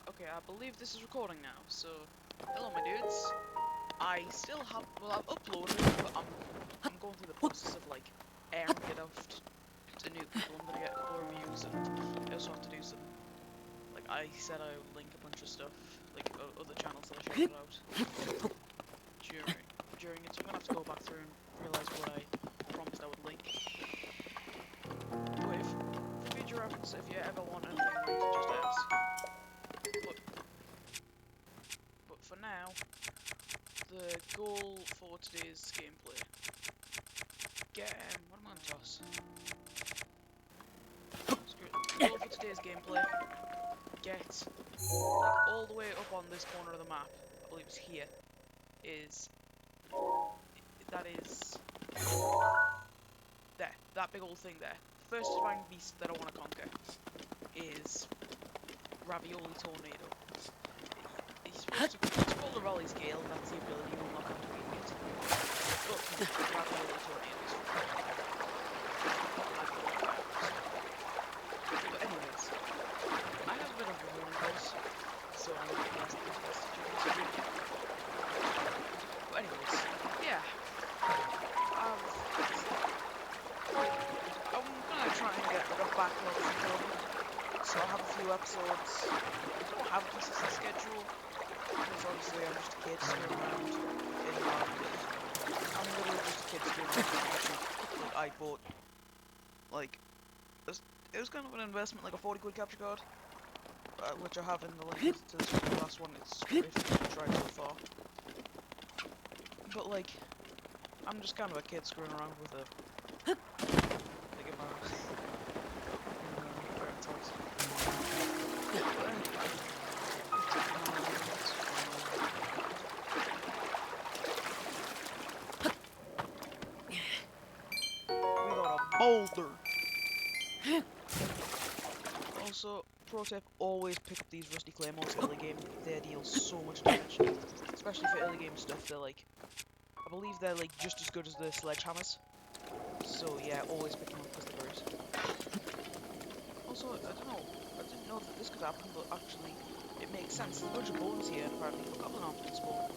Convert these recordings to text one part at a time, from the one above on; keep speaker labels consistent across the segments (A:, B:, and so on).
A: Okay, I believe this is recording now, so hello my dudes. I still have, well, I've uploaded it, but I'm going through the process of like airing it out to new people. I'm gonna get a couple of reviews, and I also have to do some, like I said I would link a bunch of stuff, like other channels that I shouted out during it, so I'm gonna have to go back through and realise what I promised I would link. But if, for future reference, if you ever want anything linked, just ask. But for now, the goal for today's gameplay. Get what am I gonna toss? Screw it. The goal for today's gameplay. Get like all the way up on this corner of the map. I believe it's here. That is there. That big old thing there. The first divine beast that I want to conquer is Ravioli Tornado. He's supposed to. It's called the Raleigh Scale. That's the ability you unlock after beating it. But Ravioli Tornadoes. But anyways, I have a bit of a horn voice, so I'm not the best to do this video. But anyways, yeah. I'm gonna try and get like a backlog of recording, so I'll have a few episodes. I don't have a consistent schedule, because obviously I'm just a kid screwing around in the market. I'm literally just a kid screwing around. Like, I bought, like, it was kind of an investment, like a 40 quid capture card, which I have in the link to this last one. It's if you've tried so far. But like, I'm just kind of a kid screwing around with a like in my parents' house. We got a boulder. Also, pro tip: always pick up these rusty claymores early game. They deal so much damage, especially for early game stuff. They're like, I believe they're like just as good as the sledgehammers. So yeah, always pick them up because they're great. Also, I didn't know that this could happen, but actually, it makes sense. There's a bunch of bones here, and apparently goblin arms can spawn.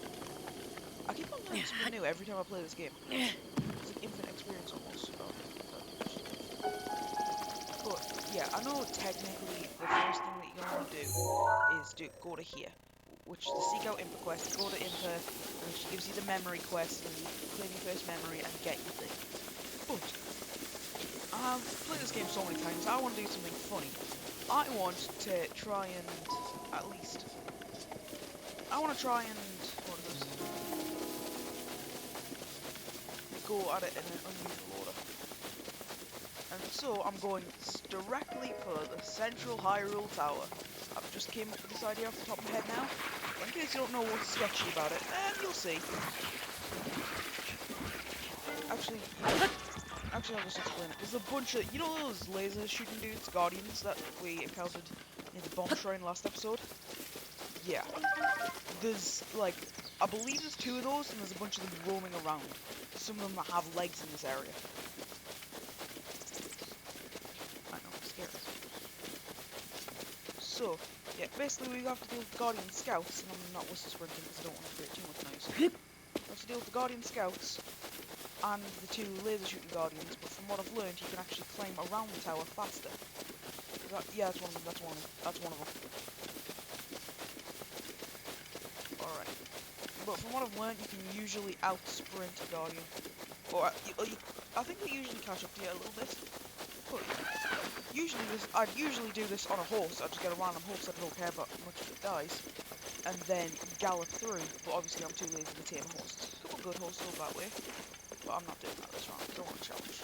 A: I keep on learning something new every time I play this game. It's like infinite experience almost. But yeah, I know technically the first thing that you're gonna do is go to here, which is the seek out Impa quest. Go to Impa, and then she gives you the memory quest, and then you claim your first memory and get your thing. But I've played this game so many times, I want to do something funny. I want to try and, at least, I want to try and, what is this? Go at it in an unusual order. And so, I'm going directly for the Central Hyrule Tower. I've just came up with this idea off the top of my head now. But in case you don't know what's sketchy about it, and you'll see. Actually, I'll just explain it. There's a bunch of, you know those laser shooting dudes, Guardians, that we encountered in the bomb shrine last episode? Yeah. There's, like, I believe there's 2 of those, and there's a bunch of them roaming around. Some of them have legs in this area. I know, it's scary. So, yeah, basically we have to deal with the Guardian Scouts, and I'm not whistle sprinting because I don't want to create too much noise. We have to deal with the Guardian Scouts and the 2 laser shooting Guardians, but from what I've learned, you can actually climb around the tower faster. Yeah, that's one of them, that's one of them. Alright. But from what I've learned, you can usually out-sprint a Guardian. Or, I think we usually catch up to you a little bit. But, I'd usually do this on a horse. I'd just get a random horse that I don't care about much if it dies. And then gallop through, but obviously I'm too lazy to tame a horse. A couple good horses go that way. But I'm not doing that this round, I don't want to challenge.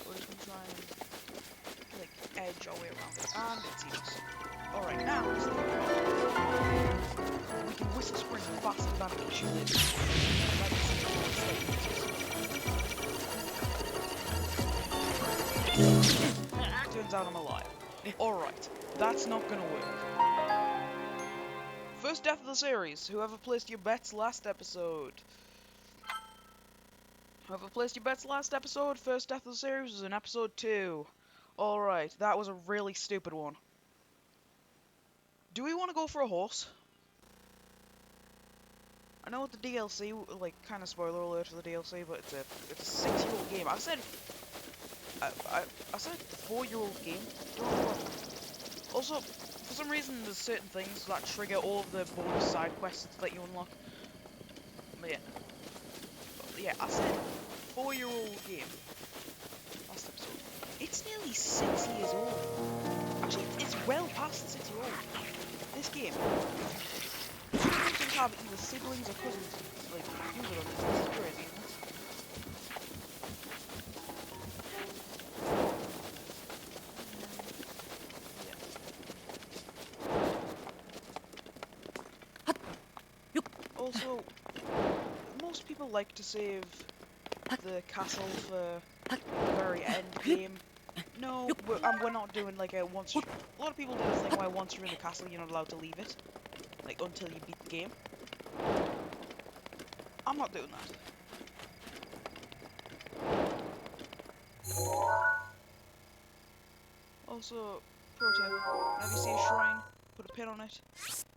A: We're just gonna try and, like, edge our way around it. And it seems. Alright, now, we can whistle sprint faster than we can shoot it. Turns out I'm alive. Alright, that's not gonna work. First death of the series. Whoever placed your bets last episode. First death of the series was in episode 2. Alright, that was a really stupid one. Do we want to go for a horse? I know what the DLC, like, kind of spoiler alert for the DLC, but it's a 6-year-old game. I said 4-year-old game. Don't know what. Also, for some reason, there's certain things that trigger all of the bonus side quests that you unlock. But yeah, I said 4-year-old game last episode. It's nearly 6 years old. Actually, it's well past 6 years old. This game. Some games have either siblings or cousins, like, younger than this. This is crazy, isn't it? Yeah. Also, most people like to save the castle for the very end game. No, we're not doing like a once. A lot of people do this thing where once you're in the castle, you're not allowed to leave it, like until you beat the game. I'm not doing that. Also, pro tip: whenever you see a shrine, put a pin on it,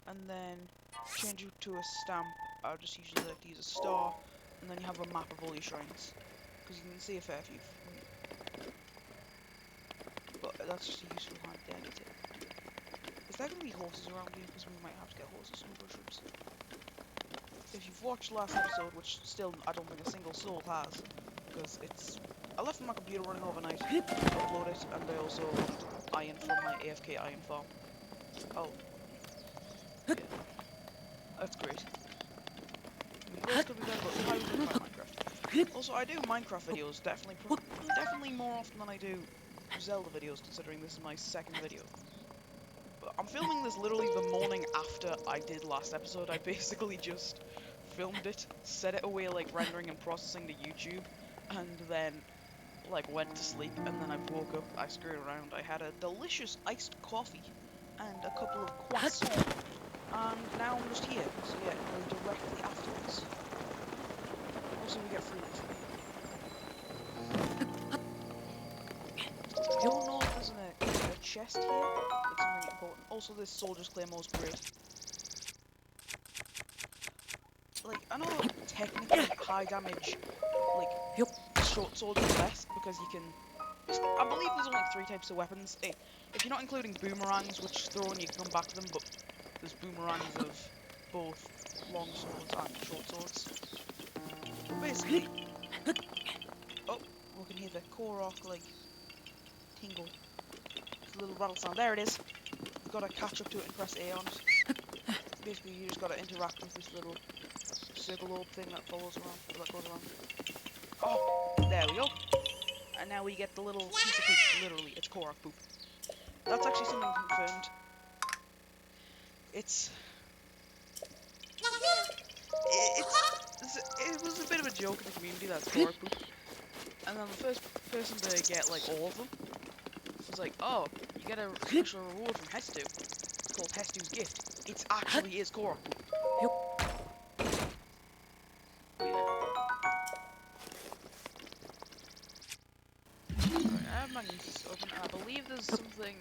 A: and then change it to a stamp. I just usually like to use a star, and then you have a map of all your shrines, because you can see a fair few. But that's just a useful handy tip. Is there going to be horses around here? Because we might have to get horses from mushrooms. If you've watched last episode, which still I don't think a single soul has, because I left my computer running overnight to upload it, and I also looked iron from my AFK iron farm. Oh. Yeah. That's great. What else could be better, but how would you like Minecraft? Also, I do Minecraft videos definitely more often than I do Zelda videos, considering this is my second video. But I'm filming this literally the morning after I did last episode. I basically just filmed it, set it away like rendering and processing to YouTube, and then like went to sleep, and then I woke up, I screwed around, I had a delicious iced coffee and a couple of croissants, and now I'm just here, so yeah, go directly afterwards. Also, we get free lunch. I don't know if there's a chest here, it's something important. Also, this soldier's claymore's great. Like, I know technically high damage, like, short swords are best, because you can... I believe there's only 3 types of weapons. If you're not including boomerangs, which throw and you can come back to them, but there's boomerangs of both long swords and short swords. But basically... Oh, we can hear the Korok, like, tingle. It's a little rattle sound. There it is. You've got to catch up to it and press A on it. Basically, you just got to interact with this little circle orb thing that follows around, or that goes around. Oh, there we go. And now we get the little piece of poop. Literally, it's Korok poop. That's actually something confirmed. It was a bit of a joke in the community that it's Korok poop. And then the first person to get like all of them was like, oh, you get a special reward from Hestu. It's called Hestu's Gift. It actually is Korok poop. I have my notes open. I believe there's something.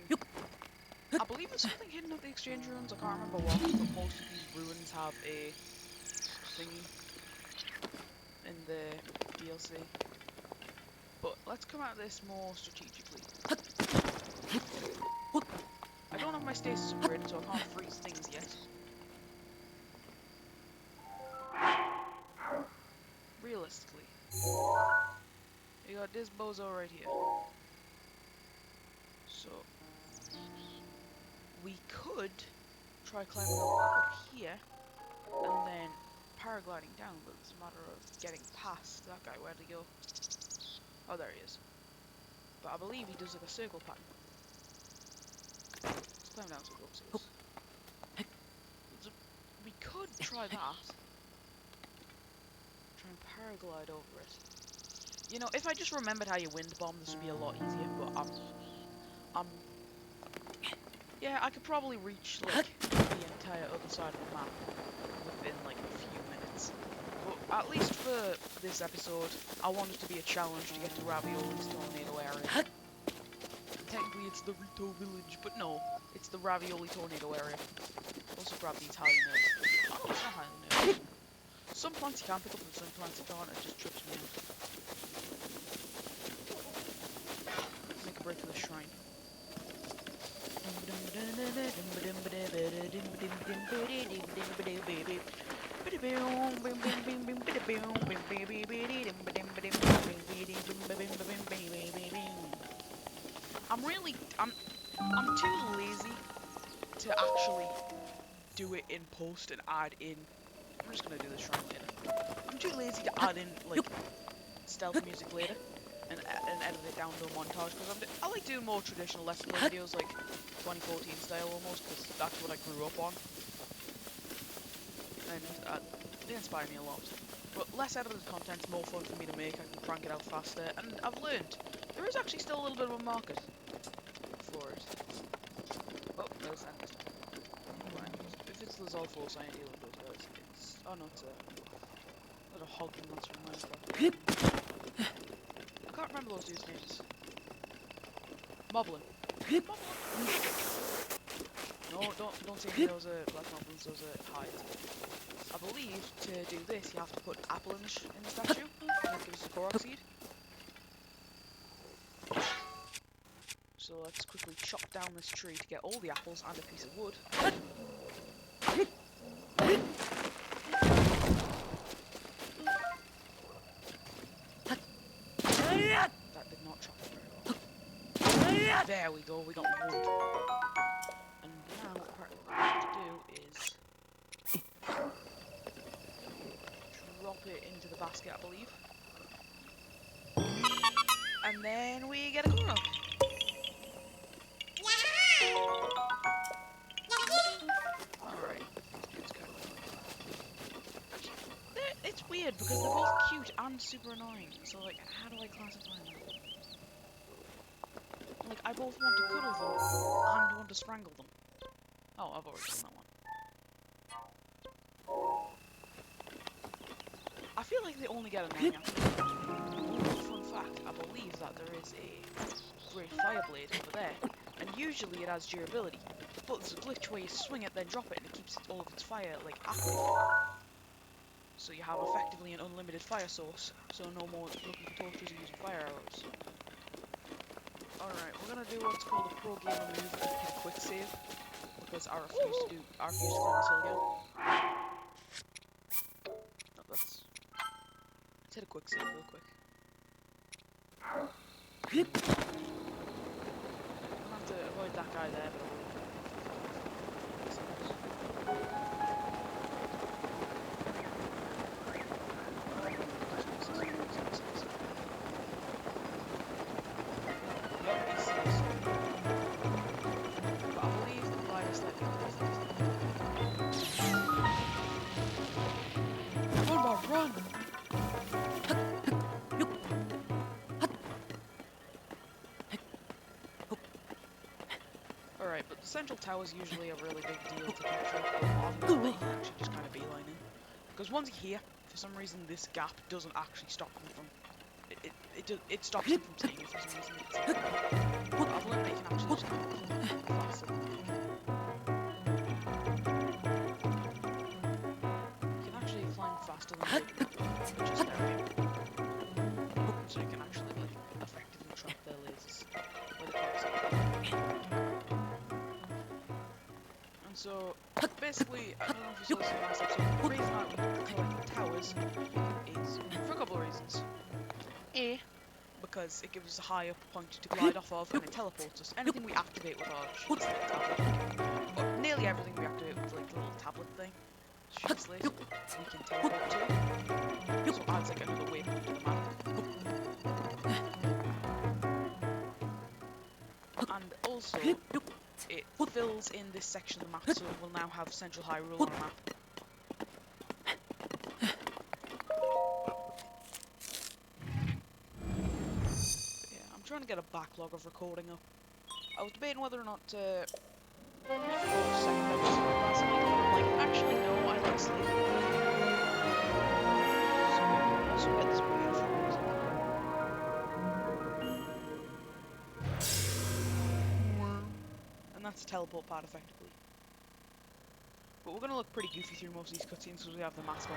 A: I believe there's something hidden at the exchange ruins. I can't remember what, but most of these ruins have a thingy in the DLC. But let's come at this more strategically. I don't have my stasis upgraded, so I can't freeze things yet. Realistically, you got this bozo right here. So we could try climbing up here and then paragliding down, but it's a matter of getting past that guy. Where'd he go? Oh, there he is. But I believe he does like a circle pattern. Let's climb down so it looks like this. We could try that. Try and paraglide over it. You know, if I just remembered how you wind bomb, this would be a lot easier, but yeah, I could probably reach, like, the entire other side of the map within, like, a few minutes. But at least for this episode, I want it to be a challenge to get to Ravioli's tornado area. technically it's the Rito village, but no, it's the Ravioli Tornado area. Also grab the Italian herbs. Oh no, it's not Highland herbs. Some plants you can pick up and some plants you can't, it just trips me out. Make a break for the shrine. I'm too lazy to actually do it in post and add in. I'm just gonna do this shrine later. I'm too lazy to add in like stealth music later and edit it down to a montage because I like doing more traditional Let's Play videos like 2014 style almost because that's what I grew up on and they inspire me a lot. But less edited content's more fun for me to make. I can crank it out faster and I've learned there is actually still a little bit of a market for it. Oh, there's that. If it's the Zolfos, I ain't dealing with those guys. It's oh no, it's a hog and that's from Minecraft. I can't remember those dudes' names. Moblin. No, don't say those are black moblins, those are hides. I believe to do this you have to put apple in the statue, and that gives us a Korok seed. So let's quickly chop down this tree to get all the apples and a piece of wood. That did not chop it very well. There we go, we got wood. And now what we have to do is drop it into the basket, I believe. And then we get a Korok. Alright. It's weird because they're both cute and super annoying. So like, how do I classify them? Like, I both want to cuddle them and want to strangle them. Oh, I've already done that one. I feel like they only get a 9 after. Fun fact, I believe that there is a great fire blade over there, and usually it has durability, but there's a glitch where you swing it, then drop it, and it keeps all of its fire, like, active. So you have effectively an unlimited fire source, so no more looking for torches and using fire arrows. Alright, we're gonna do what's called a pro gamer move and hit a quick save, because I refuse to climb this hill again. No, let's hit a quick save real quick. I'm gonna have to avoid that guy there, but run! Alright, but the central tower is usually a really big deal to capture, but often you can actually just kind of beeline in. Because once you're here, for some reason this gap doesn't actually stop them from... It stops them from seeing you for some reason. But I've learned that you can actually just kind of climb faster. You can actually climb faster than they do, which is very good. So you can actually like, effectively trap their lasers where they can't see. And so, basically, I don't know if you saw this in the last episode, the reason I collect the towers is for a couple of reasons. A, because it gives us a higher point to glide off of and it teleports us. Anything we activate with our sheet slate tablet, or nearly everything we activate with like the little tablet thing, sheet slate, we can teleport to. So it adds like another waypoint to the map. And also, it fills in this section of the map, so it will now have Central Hyrule on a map. Yeah, I'm trying to get a backlog of recording up. I was debating whether or not to record a second episode last night, but I'm like, actually no, I like sleeping. So I also get this weird music. that's the teleport pad effectively. But we're gonna look pretty goofy through most of these cutscenes because we have the mask on.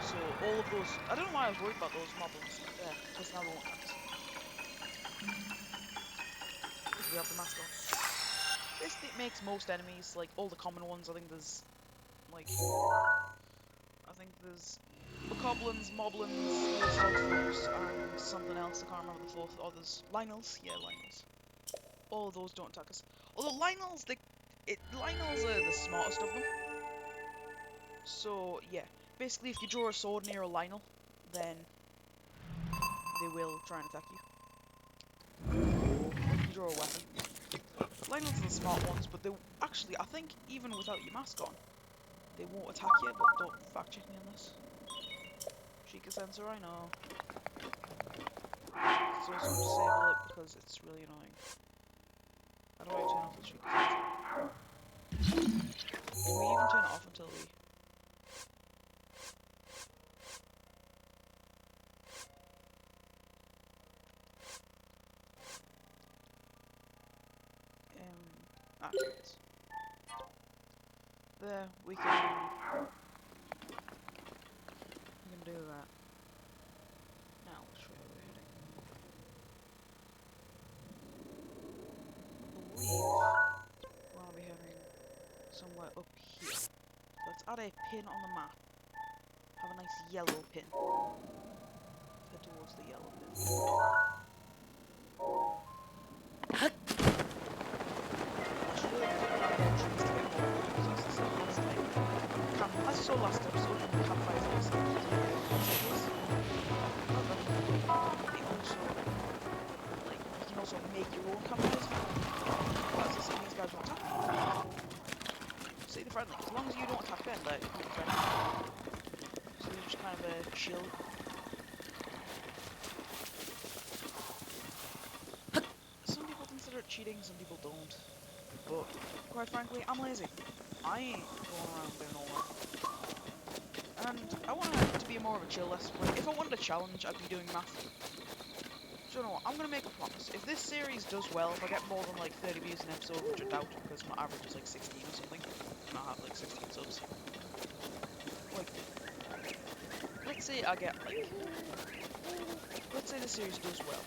A: So all of those, I don't know why I was worried about those moblins there, because now they won't attack us. Because we have the mask on. Basically, it makes most enemies, like all the common ones. I think there's bokoblins, moblins, slugfolks, and something else. I can't remember the fourth. Oh, there's Lionels. Yeah, Lionels. All of those don't attack us. Although Lionels, Lionels are the smartest of them. So yeah, basically, if you draw a sword near a Lionel, then they will try and attack you. Or if you draw a weapon. Lionels are the smart ones, but they actually, I think, even without your mask on, they won't attack you. But don't fact check me on this. Chica sensor, I know. So I'm just disable it because it's really annoying. How do I turn off the Chica sensor? Can we even turn it off until we... activates. There, we can do that. Now, let's show you where we're heading. I believe we'll be heading somewhere up here. So let's add a pin on the map. Have a nice yellow pin. Head towards the yellow pin. As you saw last episode, campfires are also you can also make your own campfires. That's just these guys won't attack me. See, they're friendly. As long as you don't attack them, they're completely friendly. So they're just kind of a chill. Some people consider it cheating, some people don't. But quite frankly, I'm lazy. I ain't going around doing all that. And I want it to be more of a chill lesson. Like, if I wanted a challenge, I'd be doing math. So you know what, I'm gonna make a promise. If this series does well, if I get more than like 30 views an episode, which I doubt, because my average is like 16 or something, and I have like 16 subs. Like, let's say I get like, let's say the series does well.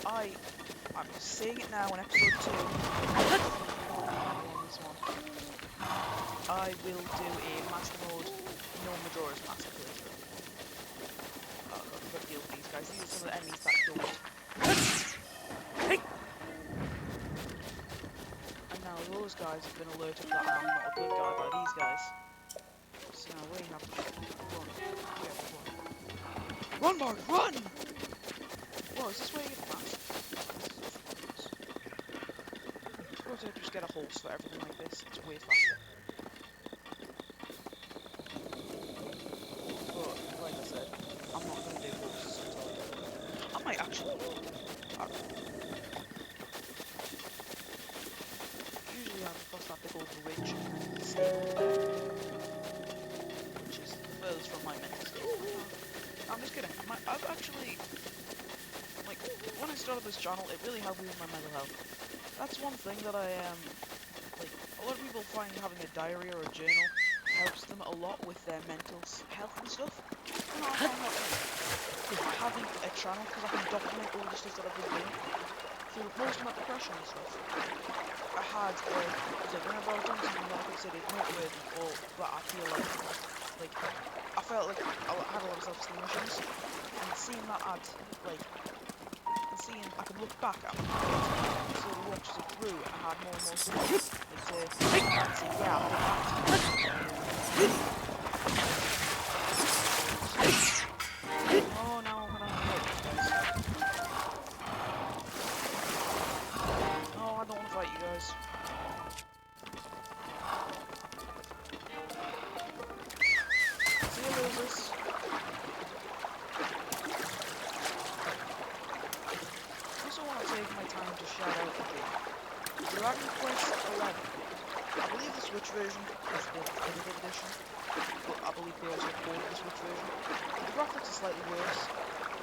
A: I'm just saying it now in episode 2. This one. I will do a master mode, no Majora's Mask playthrough. Oh, I've got to deal with these guys. These are some of the enemies that don't. And now those guys have been alerted that I'm not a good guy by these guys. So now we have to run. Yeah, run. Run, Mark, run! Whoa, is this where you get the mask? I suppose I just get a horse for everything like this. It's way faster. But, like I said, I'm not going to do horses until I might actually. I don't know. Usually I cross that big old ridge and stay there. Which is the furthest from my mental state. I'm just kidding. I've actually, like, when I started this channel, it really helped me with my mental health. That's one thing that I, like, a lot of people find having a diary or a journal helps them a lot with their mental health and stuff. And I found that having a channel, because I can document all the stuff that I've been doing through most of my depression and stuff. I had, like, whenever I was doing something that I could say did motivate me, or that I feel like, I felt like I had a lot of self-esteem issues, and seeing that I could look back at it, so the watches it through, and I had more and more stuff, like, to say, yeah, I did that. Oh, now I'm gonna fight you guys. No, I don't want to fight you guys. See you losers. I also want to take my time to shout out the game. Dragon Quest 11. I believe the Switch version is the definitive edition, but I believe they also ported the Switch version. The graphics are slightly worse.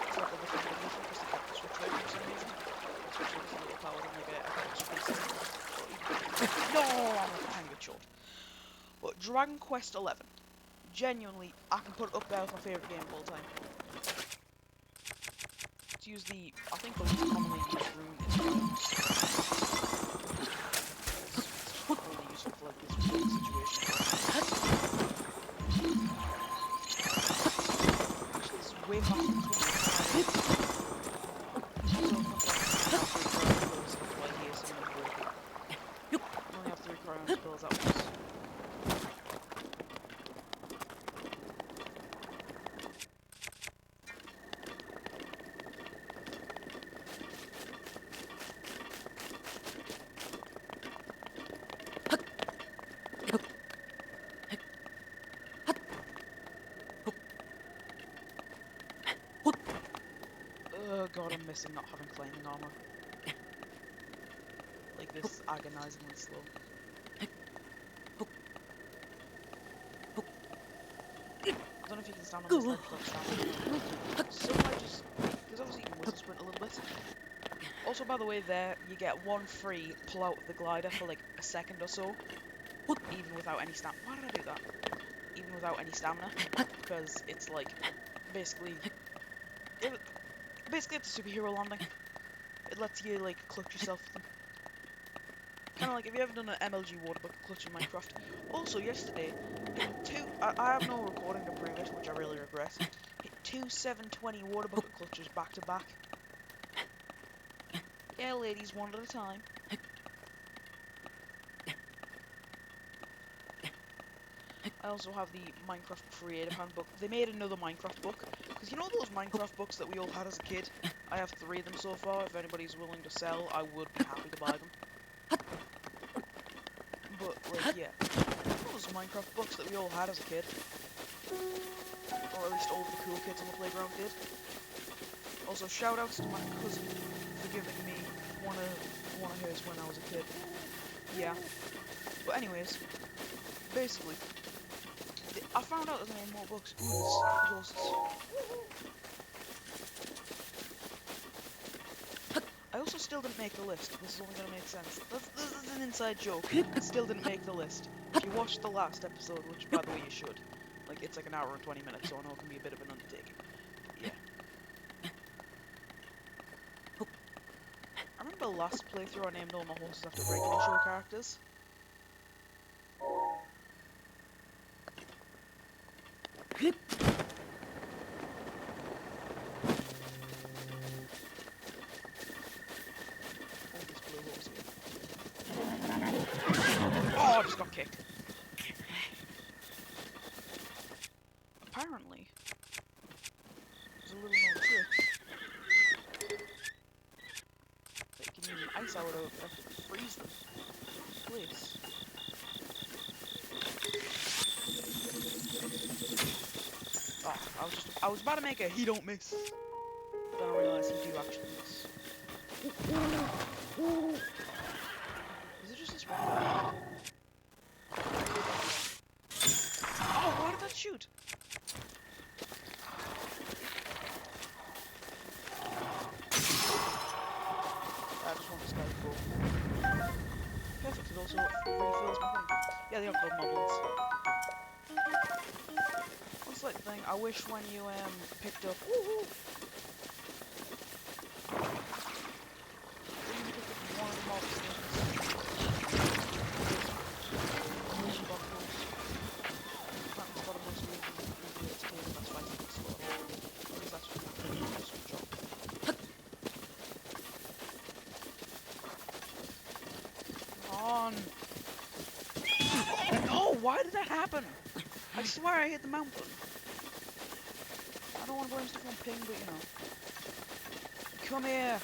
A: It's like a definitive edition because they kept the Switch version for some reason. The Switch version is a little powered on like a Xbox 360, but even No, I'm a tiny bit short. But Dragon Quest 11. Genuinely, I can put it up there with my favourite game of all time. To use I think the least commonly used rune is Bones. It's only useful for like this one situation. Actually, this is way faster than 20. Also, fun fact, I have 3 cryo spells, that's why here some of them broken. I only have 3 cryo spells at once. Oh god, I'm missing not having flaming armor. Like this agonizingly slow. I don't know if you can stand on this ledge without standing. So I just, because obviously you can whistle sprint a little bit. Also, by the way, there you get 1 free pull out of the glider for like a second or so, even without any stamina. Why did I do that? Even without any stamina, because it's like basically it's a superhero landing. It lets you like clutch yourself. Kind of like, have you ever done an MLG water bucket clutch in Minecraft? Also, yesterday, hit I have no recording to prove it, which I really regret. Hit 2 720 water bucket clutches back to back. Yeah, ladies, one at a time. I also have the Minecraft Creative Handbook. They made another Minecraft book, because you know those Minecraft books that we all had as a kid? I have 3 of them so far. If anybody's willing to sell, I would be happy to buy them. But, like, yeah. Those Minecraft books that we all had as a kid. Or at least all of the cool kids on the playground did. Also, shoutouts to my cousin for giving me one of hers when I was a kid. Yeah. But anyways, basically, I found out there's more books. Ooh, ghosts. I also still didn't make the list. This is only gonna make sense. This is an inside joke. Still didn't make the list. If you watched the last episode, which by the way you should, like it's like an hour and 20 minutes, so I know it can be a bit of an undertaking. Yeah. I remember last playthrough I named all my horses after regular show characters. Oh, I just got kicked. Apparently, there's a little known trick that you can use an ice arrow to effectively freeze them in place. Oh, I was about to make a he don't miss. Then I realised he do actually miss. Is it just this one? Oh, why did that shoot? I just want this guy to go. Perfect, it also refills my thing. Yeah, they are called moblins. What's that thing? I wish when you picked up. Woohoo! When you picked up one of the mob stations. No, why did that happen? I swear I hit the mount button. I don't want to burn stuff on ping, but you know. Come here.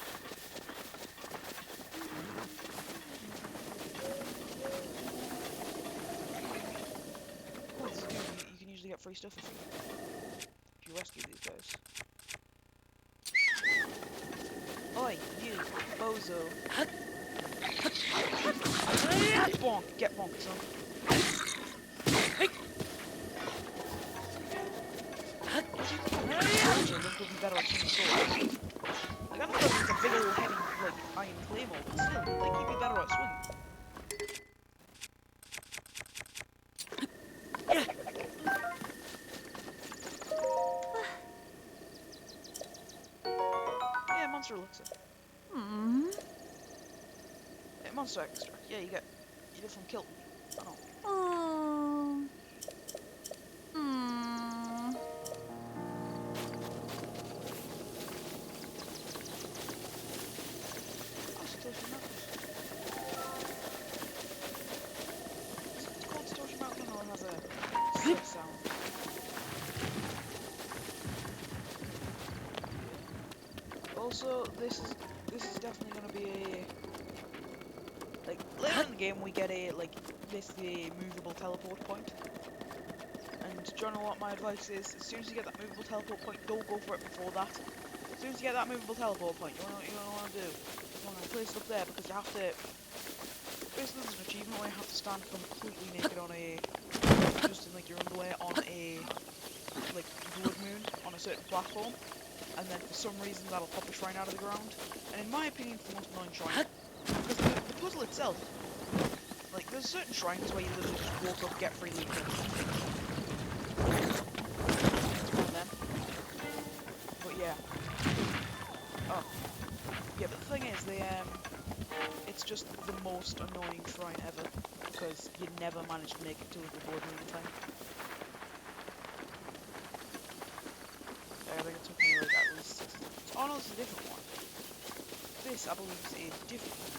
A: Oh, this is good. You can usually get free stuff if you rescue these guys. Oi, you, bozo. Bonk, get bonked, son. Would be better at swinging swords. Like, I don't know if it's a big old heavy, like, iron claymore, but still, like, you'd be better at swinging. monster extract. Yeah, you get from Kilton. I know.
B: Oh. Hmm.
A: Oh, Satoshi Mountain. It's called Satoshi Mountain, or it has a C sound. Also, this is definitely gonna be a like later in the game we get a like basically a movable teleport point. And do you know what my advice is? As soon as you get that movable teleport point, don't go for it before that. As soon as you get that movable teleport point, you want to do? You want to place it up there because you have to. Basically, there's an achievement where you have to stand completely naked on a, just in like your underwear on a like blood moon on a certain platform, and then for some reason that'll pop a shrine out of the ground. And in my opinion, it's the most annoying shrine because the puzzle itself, like there's certain shrines where you literally just walk up, get free loot, finish. It's one of them. But yeah. Oh, yeah. But the thing is, it's just the most annoying shrine ever because you never manage to make it to the blood moon in time. I think it took me like at least 6 attempts. Oh no, this is a different one. This, I believe, is a different one.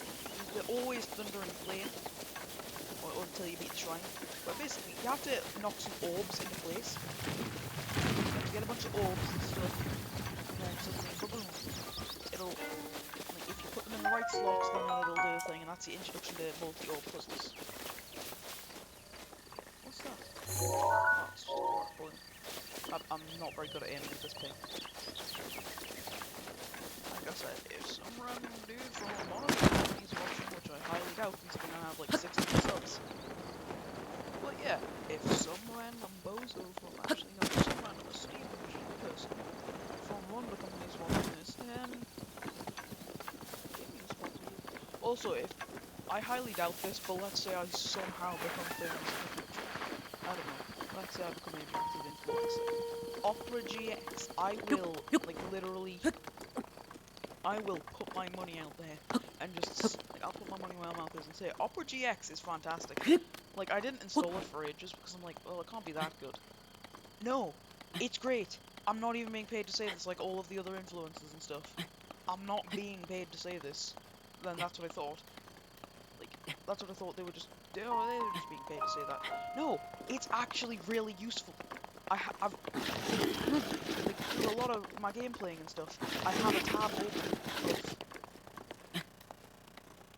A: They're always thunder and flame, or until you beat the shrine. But basically, you have to knock some orbs into place. You have to get a bunch of orbs and stuff, and then suddenly, boom, it'll, like, if you put them in the right slots, then it'll do a thing, and that's the introduction to multi-orb puzzles. What's that? Oh, it's just a rock balloon. I'm not very good at aiming at this ping. Like I said, if some random dude from one of the companies watching, which I highly doubt considering I have like 60 subs. But yeah, if some random bozo from actually not some random esteemed person from one of the companies watching this, then give me a sponsorship. Also, if I highly doubt this, but let's say I somehow become famous in the future. I don't know. Let's say I become a massive influencer. Opera GX, I will like literally I will put my money out there and just, like, I'll put my money where my mouth is and say, Opera GX is fantastic. Like, I didn't install it for ages because I'm like, well, it can't be that good. No, it's great. I'm not even being paid to say this like all of the other influencers and stuff. I'm not being paid to say this. Then that's what I thought. Like, that's what I thought they were just, they were just being paid to say that. No, it's actually really useful. I've like through a lot of my game playing and stuff, I have a tab open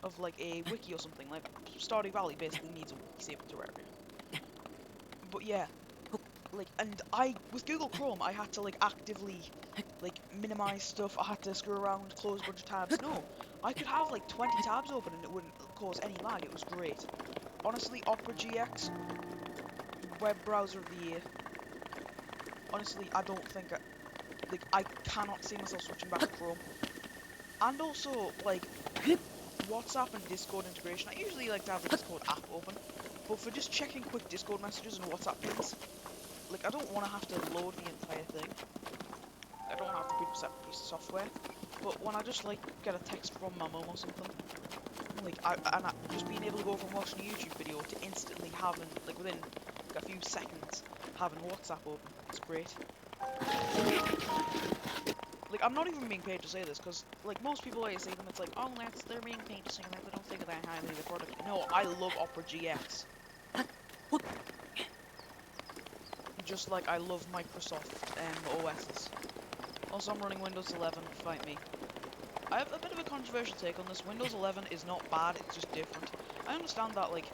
A: of like a wiki or something. Like Stardew Valley basically needs a wiki saving to area. But yeah, like, and with Google Chrome I had to like actively like minimize stuff. I had to screw around, close a bunch of tabs. No, I could have like 20 tabs open and it wouldn't cause any lag. It was great. Honestly, Opera GX, web browser of the year. Honestly, I don't think I cannot see myself switching back to Chrome. And also, like, WhatsApp and Discord integration. I usually like to have the Discord app open, but for just checking quick Discord messages and WhatsApp pings, like, I don't want to have to load the entire thing. I don't want to have to boot a separate piece of software. But when I just, like, get a text from my mum or something, like, just being able to go from watching a YouTube video to instantly having, like, within like, a few seconds, having WhatsApp open, it's great. Like, I'm not even being paid to say this, because, like, most people, when you see them, it's like, oh, they're being paid to say that, they don't think that highly of the product. No, I love Opera GX. Just like I love Microsoft OSs. Also, I'm running Windows 11, fight me. I have a bit of a controversial take on this. Windows 11 is not bad, it's just different. I understand that, like,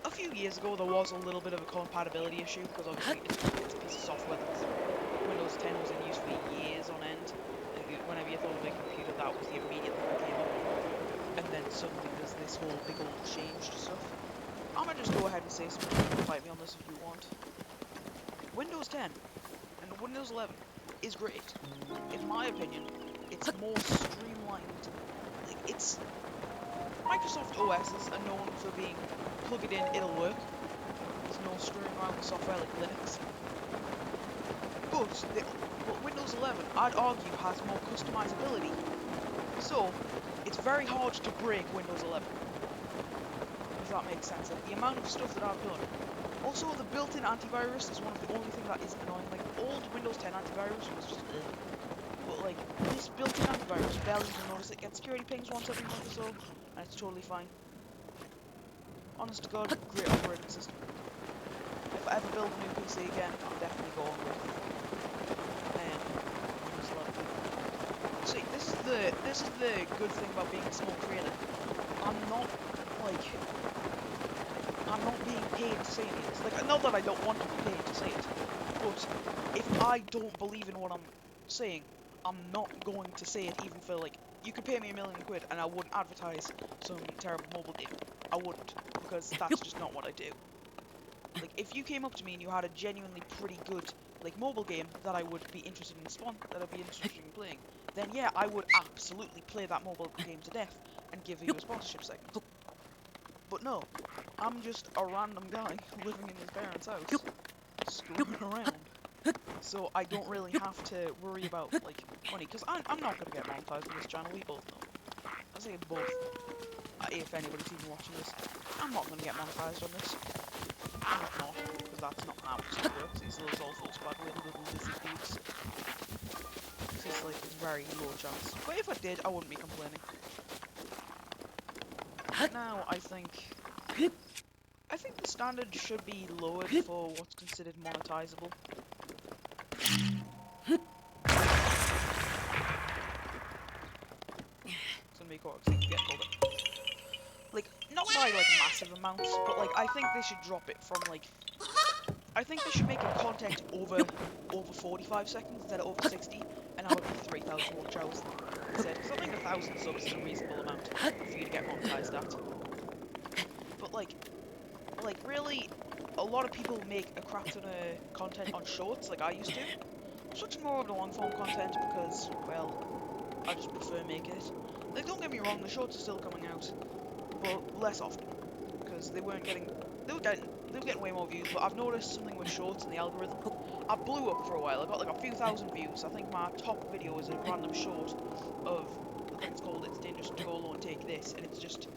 A: a few years ago there was a little bit of a compatibility issue, because obviously it's a piece of software that's Windows 10 was in use for years on end. Like, whenever you thought of a computer, that was the immediate thing that came up. And then suddenly there's this whole big old change to stuff. I'm gonna just go ahead and say something. You can fight me on this if you want. Windows 10 and Windows 11 is great. In my opinion, it's more streamlined. Like, it's Microsoft OSs are known for being plug it in, it'll work. There's no screwing around with software like Linux. But Windows 11, I'd argue, has more customizability. So, it's it's very hard to break Windows 11. If that makes sense. Like, the amount of stuff that I've done. Also, the built-in antivirus is one of the only things that is annoying. Like, old Windows 10 antivirus was just but like, this built-in antivirus, barely even notice it. Gets security pings once every month or so, and it's totally fine. Honest to God, great operating system. If I ever build a new PC again, I'm definitely going with Windows 11. See, this is the good thing about being a small creator. I'm not being paid to say any of this. Like, not that I don't want to be paid to say it, but if I don't believe in what I'm saying, I'm not going to say it even for, like, you could pay me £1 million and I wouldn't advertise some terrible mobile game. I wouldn't, because that's just not what I do. Like, if you came up to me and you had a genuinely pretty good, like, mobile game that I would be interested in that I'd be interested in playing, then yeah, I would absolutely play that mobile game to death and give you a sponsorship segment. But no, I'm just a random guy living in his parents' house, screwing around. So I don't really have to worry about, like, money, because I'm not going to get monetized on this channel, we both know. I say it both, if anybody's even watching this. I'm not going to get monetized on this. I'm not, because that's not how it works. These little soulful squad little lizzy dudes. This is, like, a very low chance. But if I did, I wouldn't be complaining. Now, I think the standard should be lowered for what's considered monetizable. It's gonna be quite exciting to get called it. Like, not by, like, massive amounts, but, like, I think they should drop it from, like, I think they should make it content over 45 seconds instead of over 60, and I would be 3,000 watch hours instead, because I think 1,000 subs is a reasonable amount for you to get monetized at. But, like, really, a lot of people make a crap ton of content on shorts, like I used to. I'm switching more over to long-form content because, well, I just prefer making it. Like, don't get me wrong, the shorts are still coming out, but less often, because they were getting way more views, but I've noticed something with shorts and the algorithm. I blew up for a while, I got like a few thousand views. I think my top video is a random short of, I think it's called It's Dangerous to Go Alone, Take This, and it's just,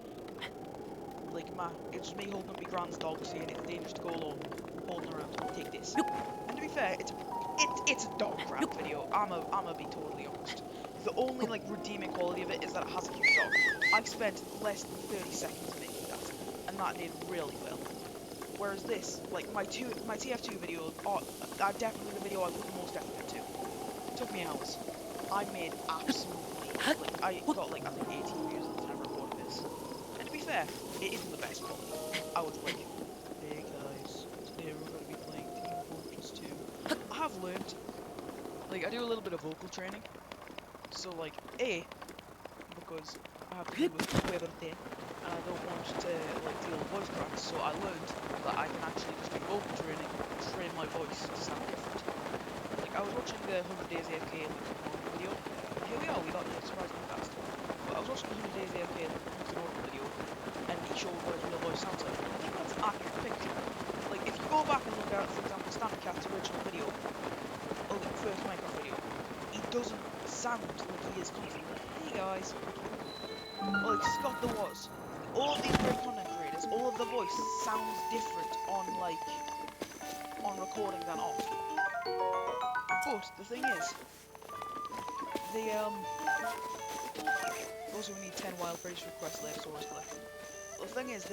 A: like, it's me holding up my grand's dog saying it's dangerous to go alone, holding around, take this. And to be fair, it's a dog crap video, I'ma be totally honest. The only, like, redeeming quality of it is that it has a cute dog. I spent less than 30 seconds making that, and that did really well. Whereas this, like, my TF2 videos are definitely the video I put the most effort into. It took me hours. I made absolutely, like, I got, like, I think 18 views at the time I recorded this. And to be fair, it isn't the best quality. I was like, hey guys, today we're going to be playing Team Fortress 2. I have learned, like, I do a little bit of vocal training. So, like, because I have to do with puberty, and I don't want to, like, deal with voice cracks, so I learned that I can actually just do vocal training and train my voice to sound different. Like, I was watching the 100 Days AFK video, and here we are, we got it surprisingly fast. But I was watching the 100 Days AFK video, and he showed what his real voice sounds like. And I think that's an accurate picture. Like, if you go back and look at, for example, Standard Cat's original video, or the first Minecraft video, he doesn't sound like he is coming from there. Hey guys. Well, like Scott the Was. All of these great content creators, all of the voice sounds different on, like, on recording than off. But the thing is, also we need 10 wild praise requests later, so always collect them. The thing is,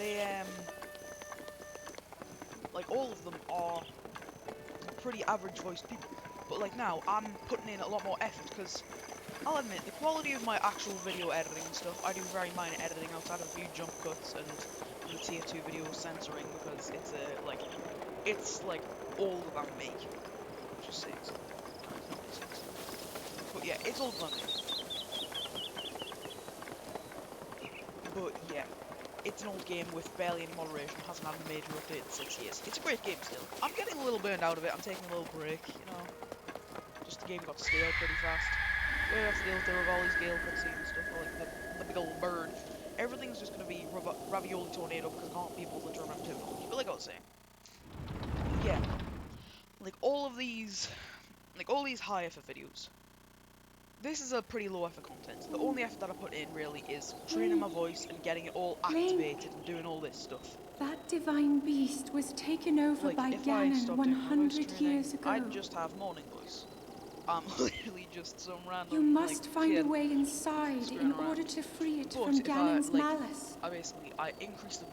A: like, all of them are pretty average voiced people. But, like, now, I'm putting in a lot more effort, because I'll admit, the quality of my actual video editing and stuff, I do very minor editing outside of a few jump cuts and the TF2 video censoring, because it's like all about me. Just 6. But yeah, it's all about me. But yeah, it's an old game with barely any moderation, hasn't had a major update in 6 years. It's a great game still. I'm getting a little burned out of it, I'm taking a little break, you know. Just the game got stale pretty fast. We have to deal with the Rivali's Gale cutscene and stuff, or like the big old bird. Everything's just gonna be Ravioli Tornado because I can't be bothered to remember terminology. But like I was saying, yeah, like all these high effort videos, this is a pretty low effort content. The only effort that I put in really is training
B: Link.
A: my voice and getting it all
B: Link.
A: activated and doing all this stuff.
B: That divine beast was taken over
A: Like,
B: by
A: if I
B: Ganon
A: stopped doing my voice
B: 100
A: training,
B: years ago.
A: I'd just have morning voice. I'm literally just some
B: You
A: random, like,
B: must find a
A: kid
B: way inside
A: screwing
B: in
A: around.
B: order to free it
A: But
B: from
A: if I,
B: Ganon's
A: like,
B: malice.
A: I increase the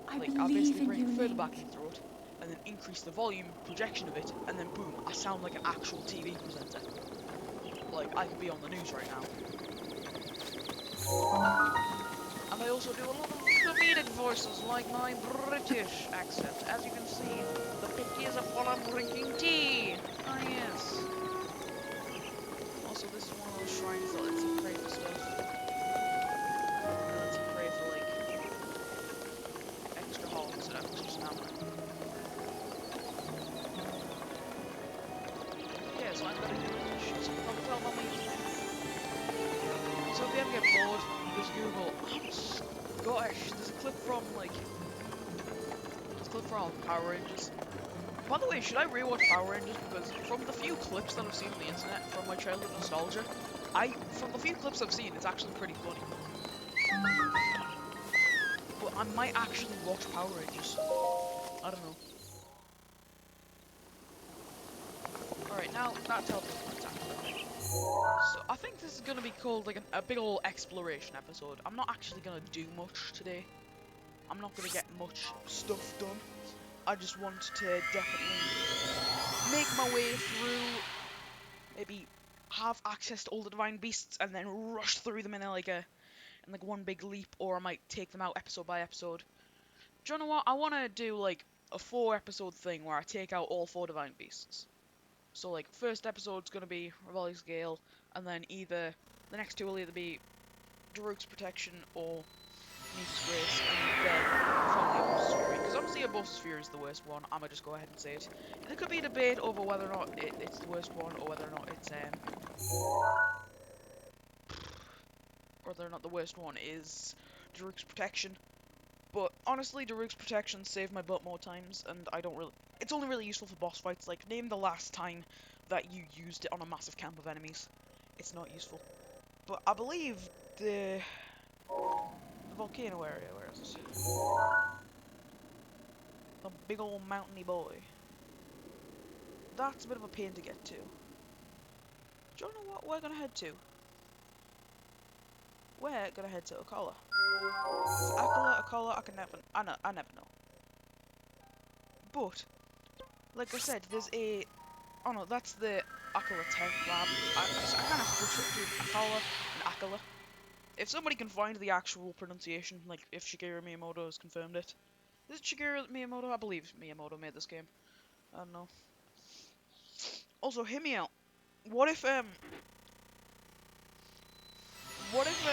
B: I
A: I
B: believe
A: basically
B: in
A: bring
B: you,
A: it further
B: Link.
A: back in my throat, and then increase the volume projection of it, and then boom, I sound like an actual TV presenter. Like, I could be on the news right now. And I also do a lot of comedic voices, like my British accent. As you can see, the pictures of while I'm drinking tea. Ah, yes. Also, this is one of those shrines that lets you pray for stuff. That lets you pray for, like, extra hearts and extra stamina. Yeah, so I'm gonna do it. So you can probably tell by my username. So if you ever get bored, just Google. Gosh, there's a clip from Power Rangers. By the way, should I rewatch Power Rangers? Because from the few clips that I've seen on the internet from my childhood nostalgia, from the few clips I've seen, it's actually pretty funny. But I might actually watch Power Rangers. I don't know. Alright, now that teleport's attack. So I think this is gonna be called like a big old exploration episode. I'm not actually gonna do much today. I'm not gonna get much stuff done. I just want to definitely make my way through, maybe have access to all the divine beasts and then rush through them in like one big leap, or I might take them out episode by episode. Do you know what? I want to do like a 4 episode thing where I take out all 4 divine beasts. So like first episode's gonna be Rebellious Gale, and then either the next 2 will either be Daruk's Protection or Nita's Grace, and then finally a Boss's Fury. Because obviously a Boss's Fury is the worst one. I'ma just go ahead and say it. There could be a debate over whether or not it's the worst one, or whether or not the worst one is Daruk's Protection. But honestly, Daruk's Protection saved my butt more times, and I don't really. It's only really useful for boss fights. Like, name the last time that you used it on a massive camp of enemies. It's not useful. But I believe the volcano area, where is it? The big old mountainy boy. That's a bit of a pain to get to. Do you know what we're gonna head to? We're gonna head to Okala. Okala, I never know. But, like I said, there's a... Oh no, that's the Akala Tech Lab. I kind of switch up to Akala and Akala. If somebody can find the actual pronunciation, like if Shigeru Miyamoto has confirmed it. Is it Shigeru Miyamoto? I believe Miyamoto made this game. I don't know. Also, hear me out. What if, like... What's his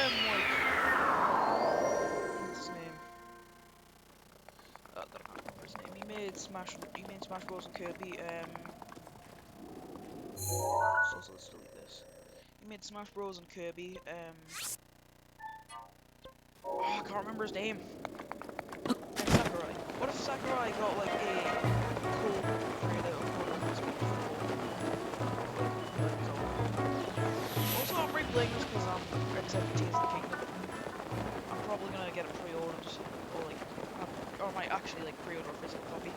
A: name? I can't remember his name. He made Smash Bros. And Kirby, so let's delete this. He made Smash Bros. And Kirby, oh, I can't remember his name. Sakurai. What if Sakurai got, like, a co-creator of Also, I'm replaying this because I'm representing Tears of the Kingdom. I'm probably gonna get it pre-ordered, or like, or I might actually like pre-order a physical copy,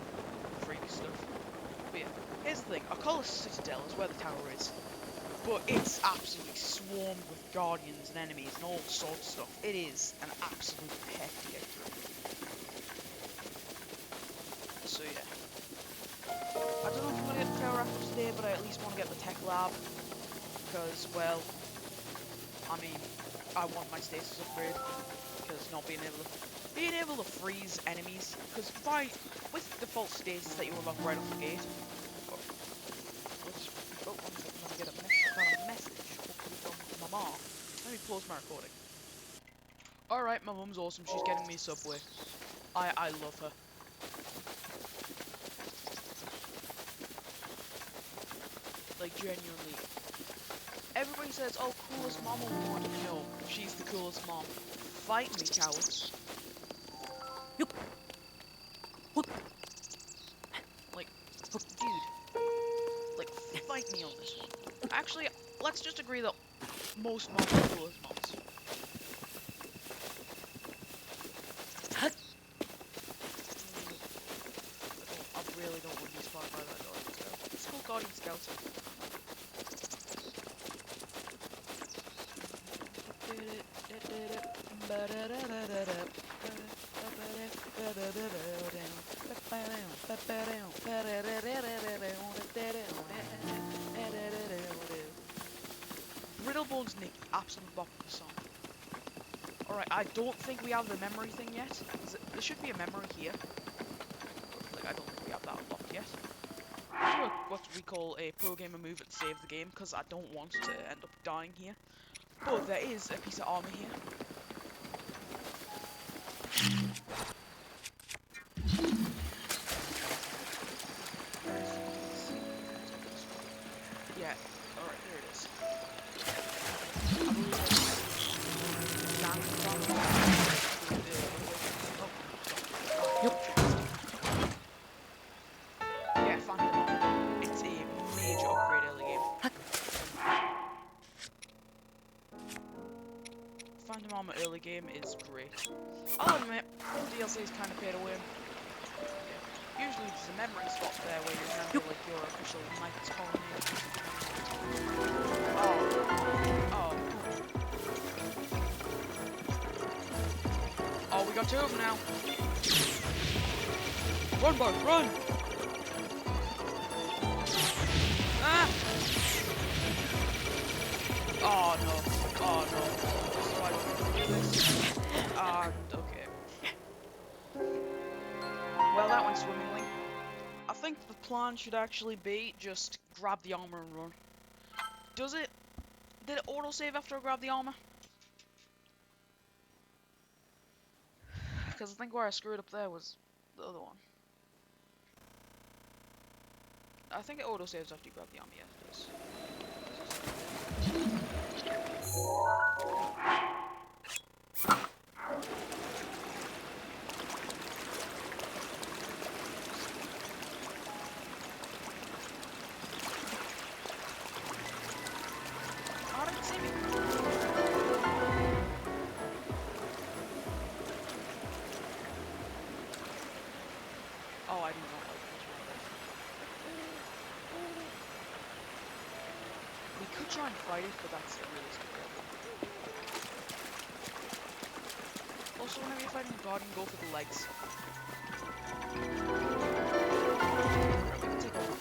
A: freebie stuff. But yeah, here's the thing: Akala's Citadel is where the tower is, but it's absolutely swarmed with guardians and enemies and all sorts of stuff. It is an absolute heck to get through. So yeah, I don't know if I'm gonna get the tower after today, but I at least want to get the tech lab because, well, I mean, I want my stasis upgrade, because not being able to freeze enemies, because with default stasis that you unlock right off the gate. One second, I'm gonna get a message hopefully from my mom. Let me pause my recording. Alright, my mum's awesome, she's getting me Subway. I love her. Like, genuinely. Everybody says, oh, coolest mom on board. No, she's the coolest mom. Fight me, cowards. Like, dude. Like, fight me on this one. Actually, let's just agree that most mods are cool as mods. I really don't want to be spotted by that Guardian Scout. It's called Guardian Scouts. Brittlebones Nicky, absolute bop of the song. Alright, I don't think we have the memory thing yet. There should be a memory here. Like, I don't think we have that unlocked yet. Do what we call a pro gamer move and save the game, because I don't want to end up dying here. But there is a piece of armor here. Yeah, alright, here it is. I believe it's down at the bottom. Yeah, Phantom Armor. It's a major upgrade early game. Phantom Armor early game is great. I'll admit, the DLC is kind of paid away. Usually there's a memory spot there where you remember like your official knight's colony. Oh. Oh, we got two of them now. Run, bud, run! Ah! Oh no. Oh no. So I don't do this. Okay. Well, that went swimmingly. I think the plan should actually be just grab the armor and run. Does it? Did it autosave after I grab the armor? Because I think where I screwed up there was the other one. I think it autosaves after you grab the armor, yes it does. Oh, didn't see me. Oh, I do not like this one. We could try and fight it, but that's a realistic problem. Also, whenever you're fighting a guardian, go for the legs. Alright, we can take over.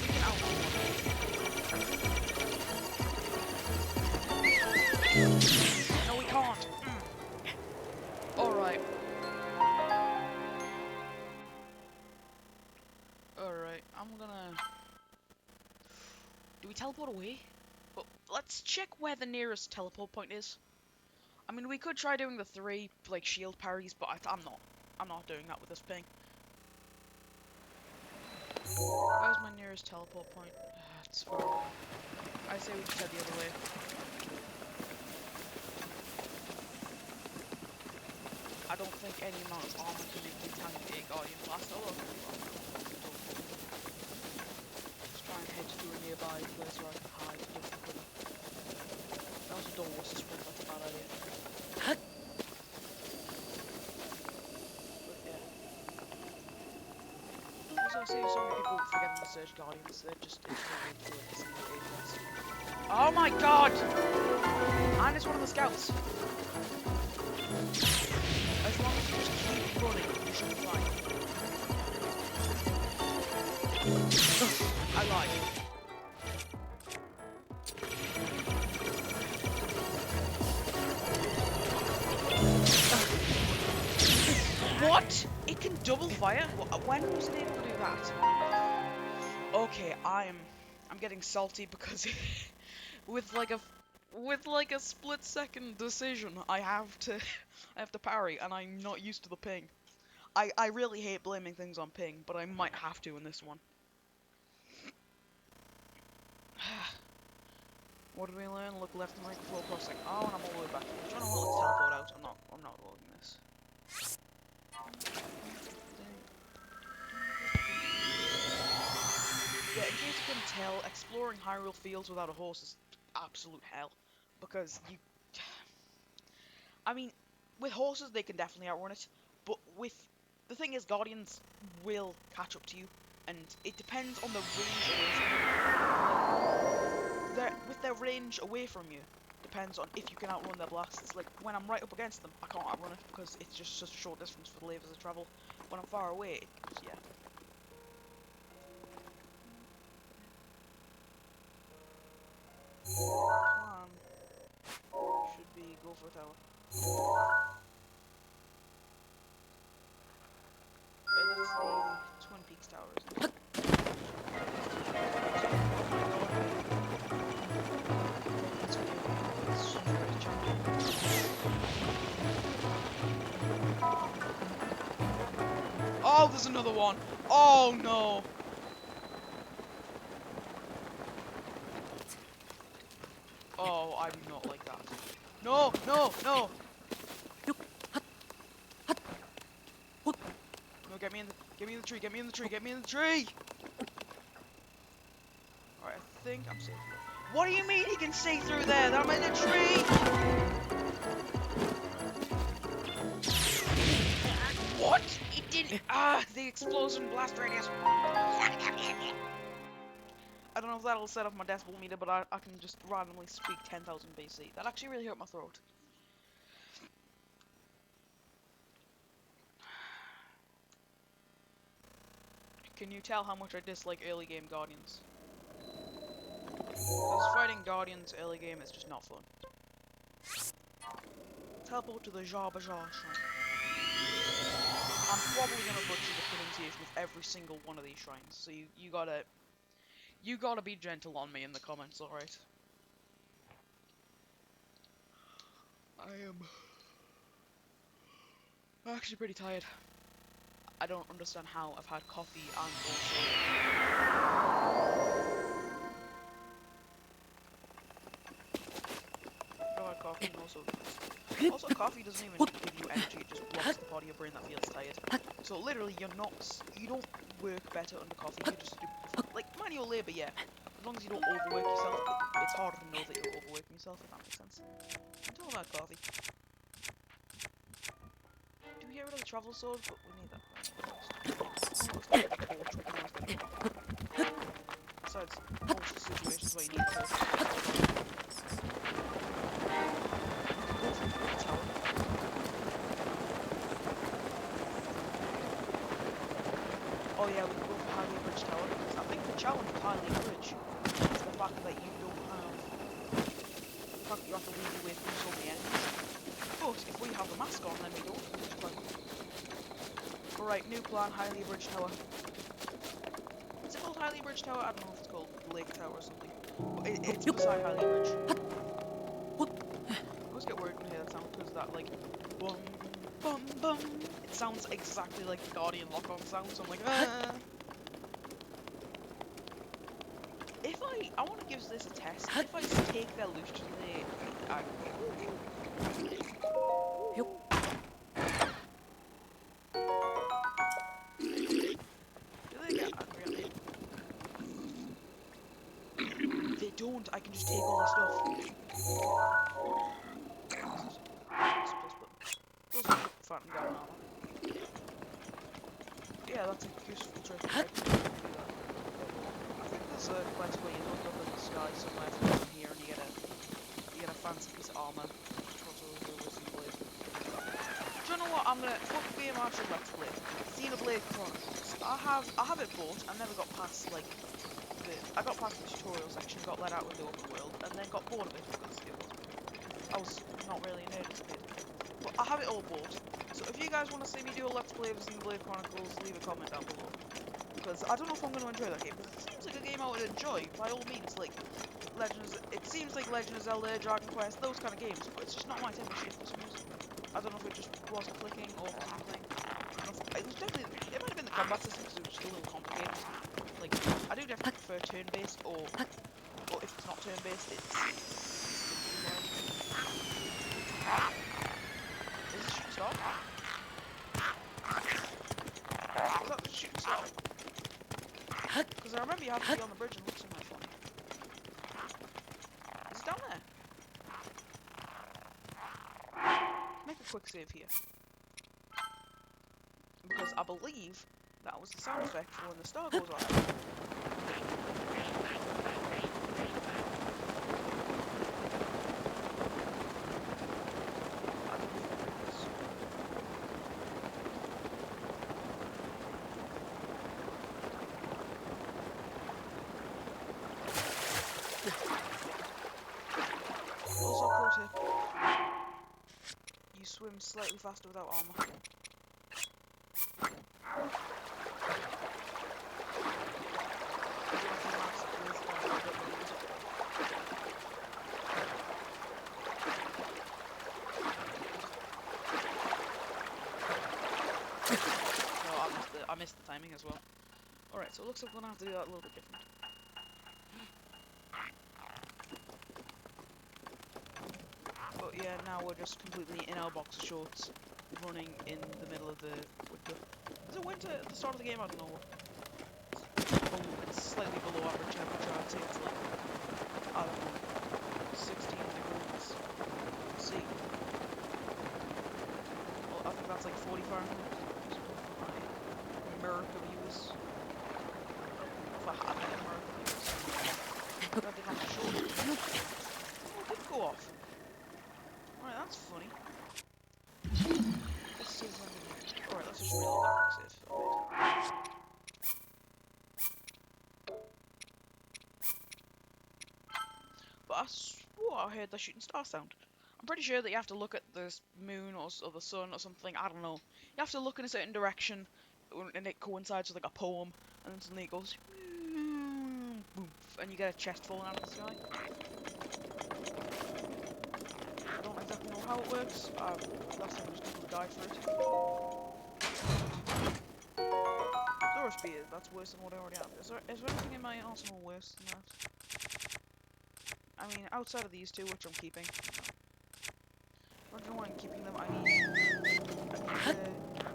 A: We can outrun one. No, we can't. Alright. Alright, I'm gonna... Do we teleport away? Well, let's check where the nearest teleport point is. I mean, we could try doing the 3, like, shield parries, but I'm not doing that with this ping. Where's my nearest teleport point? It's far away. I say we just head the other way. I don't think any amount of armor can make you tank a guardian blast. Although, let's try and head to a nearby place where I can hide and duck for cover. I also don't want to sprint, that's a bad idea. But yeah. Also, I see so many people forgetting to search guardians, they're just instantly to a single agents. Oh my god! And it's one of the scouts. As long as you just keep running, you should be fine. I lied. What? It can double fire? When was it able to do that? Okay, I'm getting salty because with like a split second decision, I have to parry, and I'm not used to the ping. I really hate blaming things on ping, but I might have to in this one. What did we learn? Look left and right before crossing. Oh, and I'm all the way back. I'm trying to hold the teleport out. I'm not loading this. Yeah, in case you can tell, exploring Hyrule Fields without a horse is absolute hell. Because you... I mean, with horses they can definitely outrun it, but with... The thing is, Guardians will catch up to you, and it depends on the range away from you. With their range away from you, depends on if you can outrun their blasts. Like, when I'm right up against them, I can't outrun it, because it's just such a short distance for the lasers to travel. When I'm far away, yeah. Plan should be go for a tower. Right, that's the Twin Peaks Tower, isn't it? Oh, there's another one! Oh no! Oh, I do not like that. No, no, no! No, get me in the tree, get me in the tree, get me in the tree! Alright, I think I'm safe. What do you mean he can see through there? That I'm in the tree! What? It didn't. The explosion blast radius. I don't know if that'll set off my decibel meter, but I can just randomly speak 10,000 BC. That actually really hurt my throat. Can you tell how much I dislike early game Guardians? Because fighting Guardians early game is just not fun. Teleport to the Jabba Jar shrine. I'm probably gonna butcher the pronunciation of every single one of these shrines, so you gotta be gentle on me in the comments, alright? I am actually pretty tired. I don't understand how I've had coffee and also... I've had coffee and also... Also, coffee doesn't even give you energy, it just blocks the part of your brain that feels tired. So literally, you don't work better under coffee, you just do... Like, manual labour, yeah. As long as you don't overwork yourself, but it's harder to know that you're overworking yourself, if that makes sense. I'm talking about coffee. Do we get rid of the travel sword? But we need that. Besides, most situations where you need a torch. Oh yeah, we can go for Highly Bridge Tower, because I think the challenge with Highly Bridge is the fact that you don't have... The fact that you have to leave away from so many enemies. But if we have the mask on, then we don't. Alright, new plan, Highly Bridge Tower. Is it called Highly Bridge Tower? I don't know if it's called Lake Tower or something. But it's beside Highly Bridge. I always get worried when I hear that sound, because that, like, bum, bum, bum. It sounds exactly like the Guardian lock-on sound, so I'm like, ah. If I want to give this a test. If I just take their loot to the... They don't, I can just take all their stuff. Phantom Guard armor. Yeah, that's a useful trick. I think there's a quest where you look up in the sky somewhere from here and you get a fancy piece of armor. Do you know what? I'm gonna fuck the game Marshall Let's Play. Xenoblade Chronicles. I have it bought. I never got past like I got past the tutorial section, got let out with the open world, and then got bored of it because I was not really a nerd as a kid. But I have it all bought. So if you guys want to see me do a Let's Play of Xenoblade Chronicles, leave a comment down below. Because I don't know if I'm going to enjoy that game, because it seems like a game I would enjoy, by all means, like it seems like Legend of Zelda, Dragon Quest, those kind of games, but it's just not my type of shit for some reason. I don't know if it just wasn't clicking or something. It was definitely, it might have been the combat system because it was just a little complicated. Like, I do definitely prefer turn-based, or if it's not turn-based, it's... Is this shooting star? Is that the shooting star? Because I remember remember you have to be on the bridge and look somewhere for me. Is it down there? Make a quick save here. Because I believe that was the sound effect for when the star goes off. I don't think it is. Also, pro tip. You swim slightly faster without armor. I missed the timing as well. Alright, so it looks like we're gonna have to do that a little bit different. But yeah, now we're just completely in our boxer shorts, running in the middle of the winter. Is it winter at the start of the game? I don't know. It's slightly below average temperature. I'd say it's like, I don't know, 16 degrees C. Well, I think that's like 40 Fahrenheit. America viewers. If I had any America viewers. I didn't have to show it. Oh, it didn't go off. Alright, that's funny. This is alright, let's just reload that quick save. But I swore I heard the shooting star sound. I'm pretty sure that you have to look at the moon or the sun or something, I don't know. You have to look in a certain direction and it coincides with like a poem, and then suddenly it goes boom, and you get a chest falling out of the sky. I don't exactly know how it works. Last time I just completely died for it. Zora Spear, that's worse than what I already have. Is there anything in my arsenal worse than that? I mean, outside of these two, which I'm keeping. I don't know why I'm keeping them. I need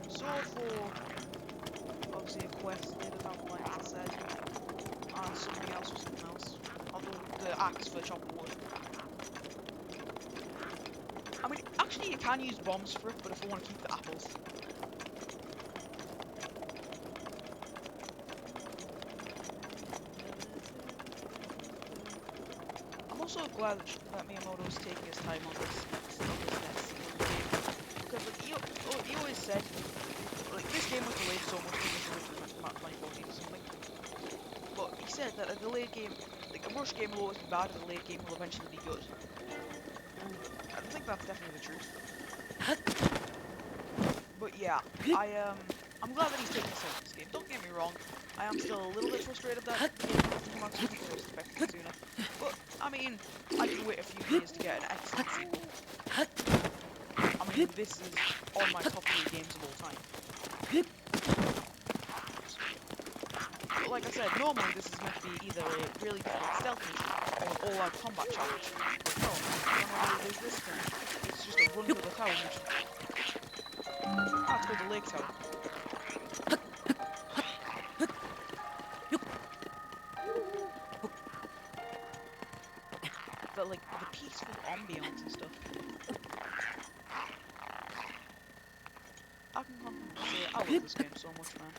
A: the sword for obviously a quest near the fountain line, as I said, and something else for something else. Although the axe for chopping wood. I mean, actually, you can use bombs for it, but if I want to keep the apples. I'm also glad that Miyamoto's taking his time on this next game, because like he always said, like this game was delayed so much from this original 2014 or something. But he said that a delayed game, like a rush game will always be bad, and a delayed game will eventually be good. I think that's definitely the truth. But yeah, I'm glad that he's taking his time in this game. Don't get me wrong, I am still a little bit frustrated that the game hasn't come out sooner because I was expecting it sooner. But I mean, I can wait a few years to get an excellent sequel. I mean, this is on my top 3 games of all time. But like I said, normally this is meant to be either a really difficult stealth mission or an all-out combat challenge. But no, there's this thing. It's just a run for the tower mission. Ah, it's called the Lake Tower. But like the peaceful ambience and stuff. I can confidently say I love this game so much, man.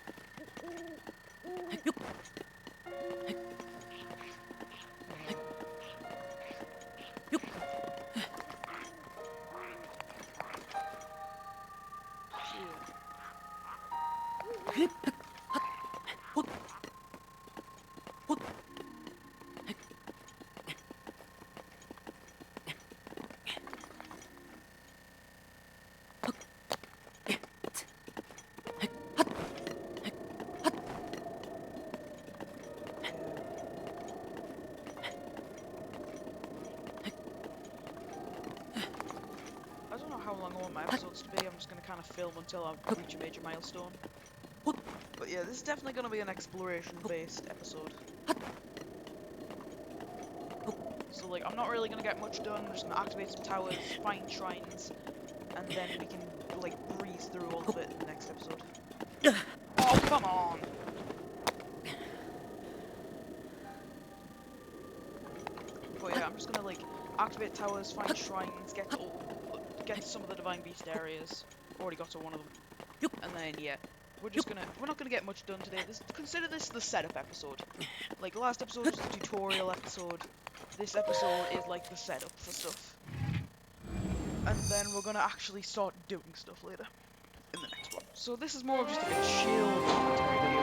A: I don't know how long I want my episodes to be. I'm just going to kind of film until I reach a major milestone. But yeah, this is definitely going to be an exploration-based episode. So like, I'm not really going to get much done. I'm just going to activate some towers, find shrines, and then we can like breeze through all of it in the next episode. Oh, come on! activate towers, find shrines, get to some of the divine beast areas. Already got to one of them. And then yeah, we're not gonna get much done today. Consider this the setup episode. Like last episode was the tutorial episode. This episode is like the setup for stuff. And then we're gonna actually start doing stuff later in the next one. So this is more of just like a chill commentary video.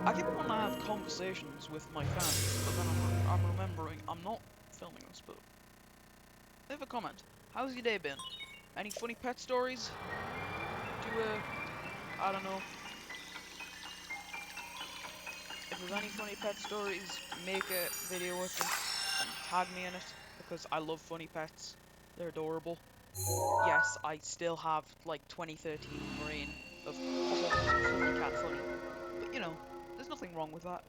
A: I keep wanting to have conversations with my fans, but then I'm remembering I'm not filming this, but leave a comment. How's your day been? Any funny pet stories? I don't know. If there's any funny pet stories, make a video with them and tag me in it, because I love funny pets. They're adorable. Yes, I still have like 2013 brain of funny cat funny, but you know, there's nothing wrong with that.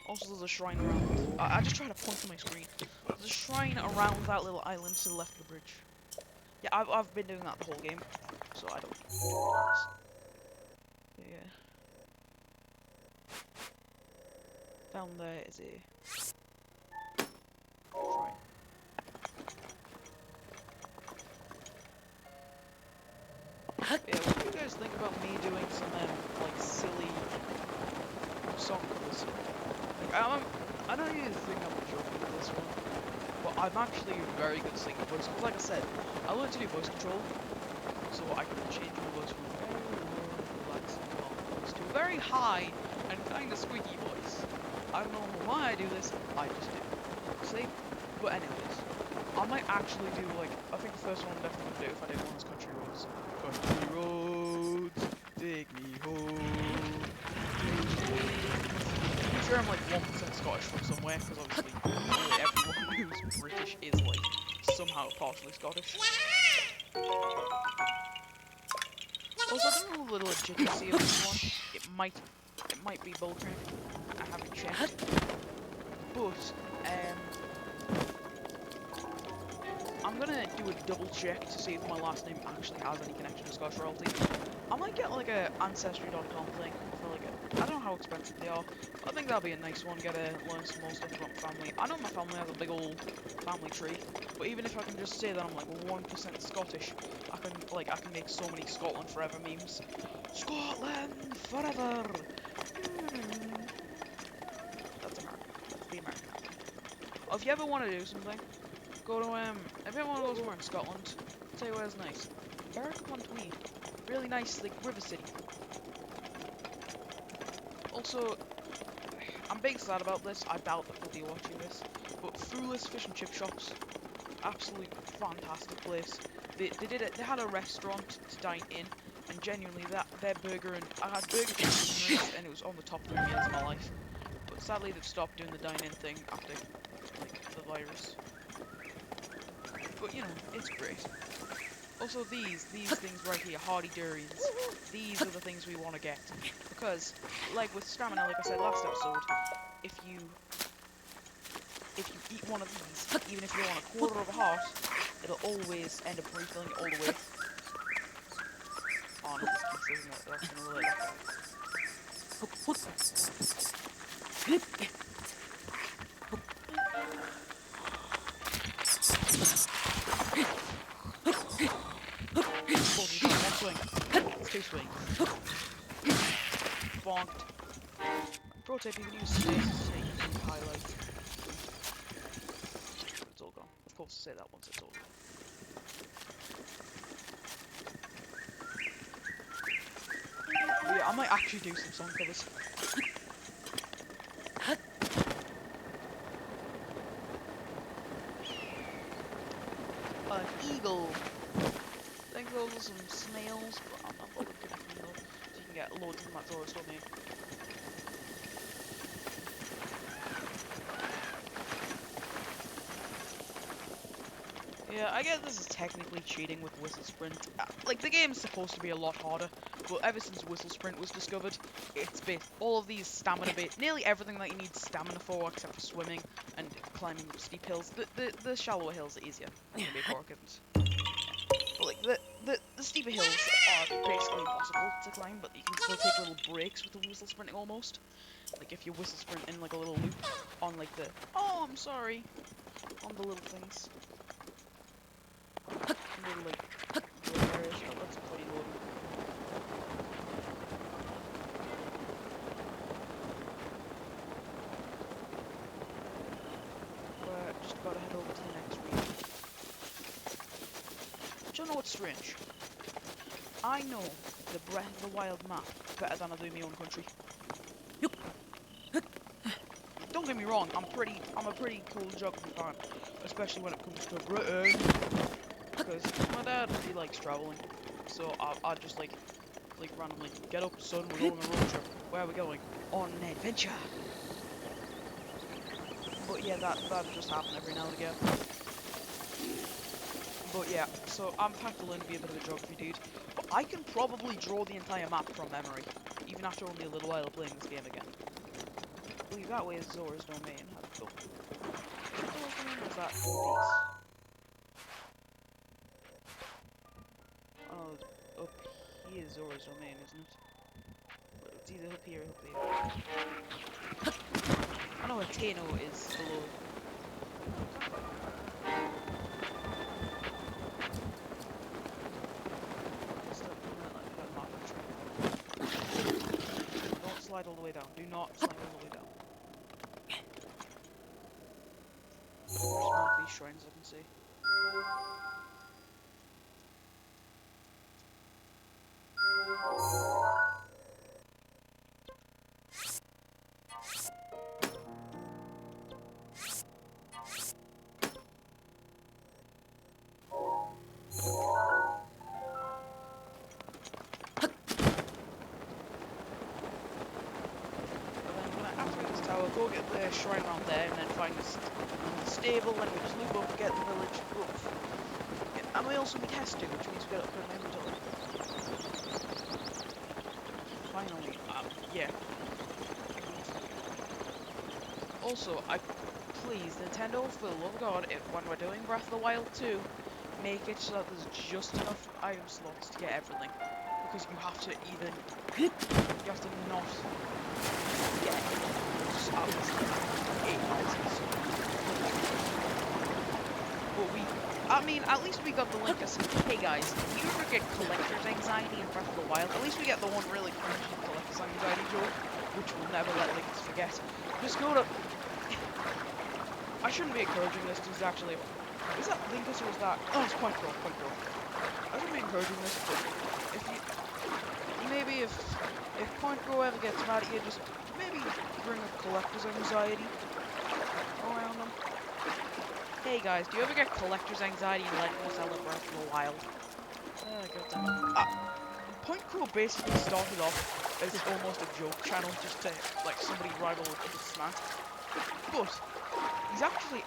A: Also, there's a shrine around. I just tried to point to my screen. There's a shrine around that little island to the left of the bridge. Yeah, I've been doing that the whole game, so I don't. Yeah. Down there is a shrine. Yeah, what do you guys think about me doing some like silly song covers? Like, I know you think I'm joking with this one, but I'm actually a very good singer voice. Like I said, I learned to do voice control, so I can change my voice from a very low, relaxing voice to a very high and kind of squeaky voice. I don't know why I do this, I just do. See? But anyways, I might actually do like, I think the first one I'm definitely gonna do if I did one is Country Roads. Country roads, take me home. I'm sure I'm like 1% Scottish from somewhere, because obviously nearly everyone who's British is like somehow partially Scottish. Also, I don't know the legitimacy of this one. It might be bull crap. I haven't checked. But I'm gonna do a double check to see if my last name actually has any connection to Scottish royalty. I might get like a ancestry.com thing for like I don't know how expensive they are, but I think that'll be a nice one. Get to learn some more stuff about my family. I know my family has a big old family tree, but even if I can just say that I'm like 1% Scottish, I can make so many Scotland forever memes. Scotland forever. That's American. That's the American anthem. Oh, if you ever want to do something, go to if you ever want to go somewhere in Scotland, I'll tell you where's nice. Berwick-upon-Tweed. Really nice, like, river city. Also, I'm big sad about this. I doubt that they'll be watching this. But Foolish Fish and Chip Shops, absolutely fantastic place. They had a restaurant to dine in, and genuinely their burger and I had burger and it was on the top 3 meals of my life. But sadly they've stopped doing the dine-in thing after like the virus. But you know, it's great. Also these things right here, hardy durians, these are the things we want to get. Because, like with stamina, like I said last episode, if you eat one of these, even if you're on a quarter of a heart, it'll always end up refilling it all the way. Oh no, this keeps isn't it? That's gonna relate that. One swing. It's 2 swings. Bonked. Pro tip, you can use space to use highlights. It's all gone. Of course, say that once it's all gone. But yeah, I might actually do some song covers. An eagle. I think those are some snails, but I'm not bothered connecting them. So you can get loads of them at Zoro's Domain. Yeah, I guess this is technically cheating with Whistle Sprint. Like, the game's supposed to be a lot harder, but ever since Whistle Sprint was discovered, it's been all of these stamina bits, nearly everything that you need stamina for, except for swimming and climbing steep hills. The shallower hills are easier than the big rock kittens. But like, The steeper hills are basically impossible to climb, but you can still take little breaks with the whistle sprinting almost. Like if you whistle sprint in like a little loop on like the I'm sorry on the little things, little like wood areas. Oh, that's pretty low. We're just about to head over to the next region. Do you know what's strange? I know the Breath of the Wild map better than I do my own country. Don't get me wrong, I'm a pretty cool geography fan, especially when it comes to Britain, because my dad, he likes traveling, so I just like randomly, get up son, we're going on a road trip. Where are we going? On an adventure. But yeah, that just happen every now and again. But yeah, so I'm packed to learn to be a bit of a geography dude, but I can probably draw the entire map from memory, even after only a little while of playing this game again. I believe that way is Zora's domain. How to go? Zora's domain, or is that peace? Oh, up here is Zora's domain, isn't it? But it's either up here or up here. I know Ateno is below. Don't slide all the way down. Do not slide all the way down. Just mark these shrines I can see. Go get the shrine around there and then find the stable, and we just loop up, get the village, roof. Yeah, and we also need testing, which means we gotta upgrade my inventory. Finally, yeah. Also, please, Nintendo, for the love of God, when we're doing Breath of the Wild 2, make it so that there's just enough item slots to get everything. Because you have to not get but at least we got the link as, hey guys, if you ever get collector's anxiety in Breath of the Wild, at least we get the one really crunchy collector's anxiety joke, which we'll never let Linkus forget. Just go to... I shouldn't be encouraging this, because actually... Is that Linkus or is that... Oh, it's Point Girl. I shouldn't be encouraging this, but if you... Maybe if Point Girl ever gets mad at you, just maybe bring a collector's anxiety around them. Hey guys, do you ever get collector's anxiety in Legend of Zelda Breath of the Wild? Point Girl basically started off as almost a joke channel, just to, like, somebody rival with Smash. But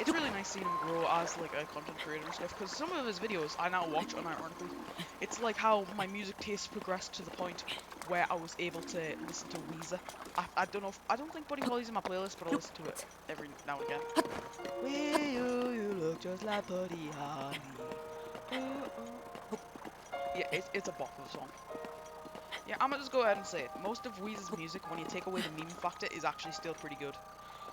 A: it's really nice seeing him grow as, like, a content creator and stuff, because some of his videos I now watch unironically. It's like how my music taste progressed to the point where I was able to listen to Weezer. I don't think Buddy Holly's in my playlist, but I'll listen to it every now and again. Will you look just like Buddy Holly? Yeah, it's a bop of a song. Yeah, I'm gonna just go ahead and say it. Most of Weezer's music, when you take away the meme factor, is actually still pretty good.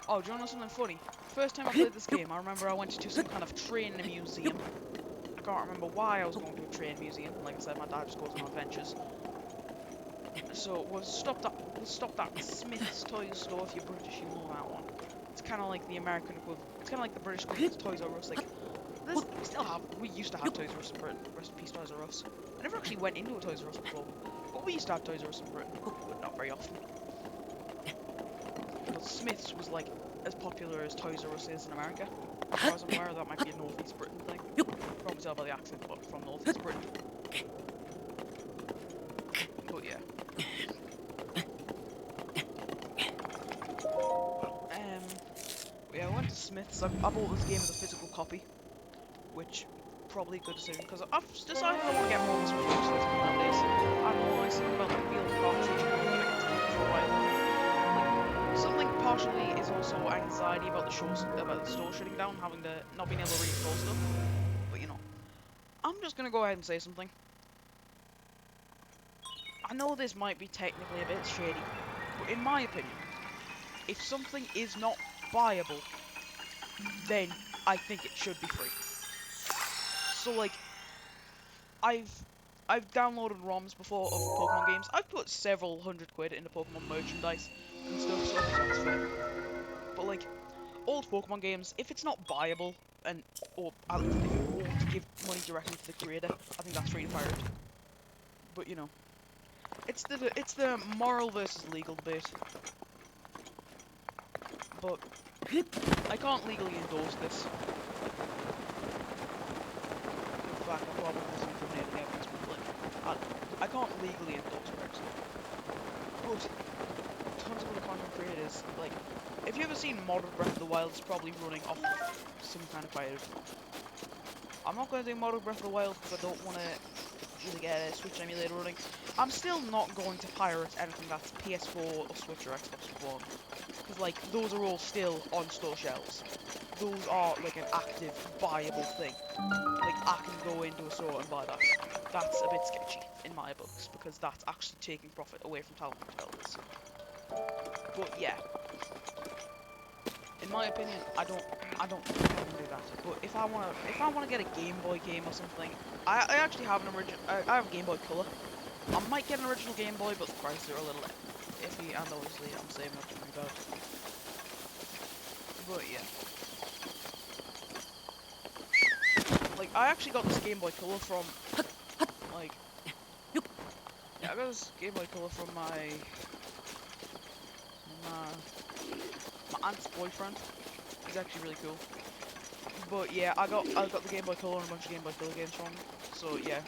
A: Oh, do you know something funny? First time I played this game, I remember I went to some kind of train museum. I can't remember why I was going to a train museum. Like I said, my dad just goes on adventures. So we stopped at Smith's Toys store. If you're British, you know that one. It's kind of like the American equivalent. It's kind of like the British equivalent to Toys R Us. Like, we used to have Toys R Us in Britain. Rest in peace, Toys R Us. I never actually went into a Toys R Us before, but we used to have Toys R Us in Britain, but not very often. But Smith's was like as popular as Toys R Us is in America. As far as I'm aware, that might be a North East Britain thing. Probably tell by the accent, but from North East Britain. But yeah. Yeah, I went to Smith's. I bought this game as a physical copy, which probably a good decision because I've decided I want to get more of this Switch nowadays. I don't know, nice thing about the wheel cartridge and I'm gonna continue for a while. Like, something partially is also anxiety about the store shutting down, having to not being able to reinstall stuff. But you know, I'm just gonna go ahead and say something. I know this might be technically a bit shady, but in my opinion, if something is not buyable, then I think it should be free. So like, I've I've downloaded ROMs before of Pokemon games. I've put several £100 into Pokemon merchandise and stuff, so I think that's fair. But like, old Pokemon games, if it's not buyable, and or at least if you won't give money directly to the creator, I think that's free to pirate. But you know, it's the moral versus legal debate. But I can't legally endorse this. In fact, I probably wasn't incriminating evidence, but like, I can't legally endorse Brexit. But tons of other content creators, like, if you ever seen modded Breath of the Wild, it's probably running off of some kind of pirated ROM. I'm not going to do modded Breath of the Wild because I don't want to either get a Switch emulator running. I'm still not going to pirate anything that's PS4 or Switch or Xbox One. Because, like, those are all still on store shelves. Those are, like, an active, buyable thing. Like, I can go into a store and buy that. That's a bit sketchy, in my books, because that's actually taking profit away from talented developers. But, yeah. In my opinion, I don't think I can do that. But if I wanna get a Game Boy game or something, I actually have an original. I have a Game Boy Color. I might get an original Game Boy, but the prices are a little iffy, and obviously I'm saving up to move out. But yeah, like I actually got this Game Boy Color from like yeah, I got this Game Boy Color from my aunt's boyfriend. He's actually really cool. But yeah, I got the Game Boy Color and a bunch of Game Boy Color games from him. So yeah,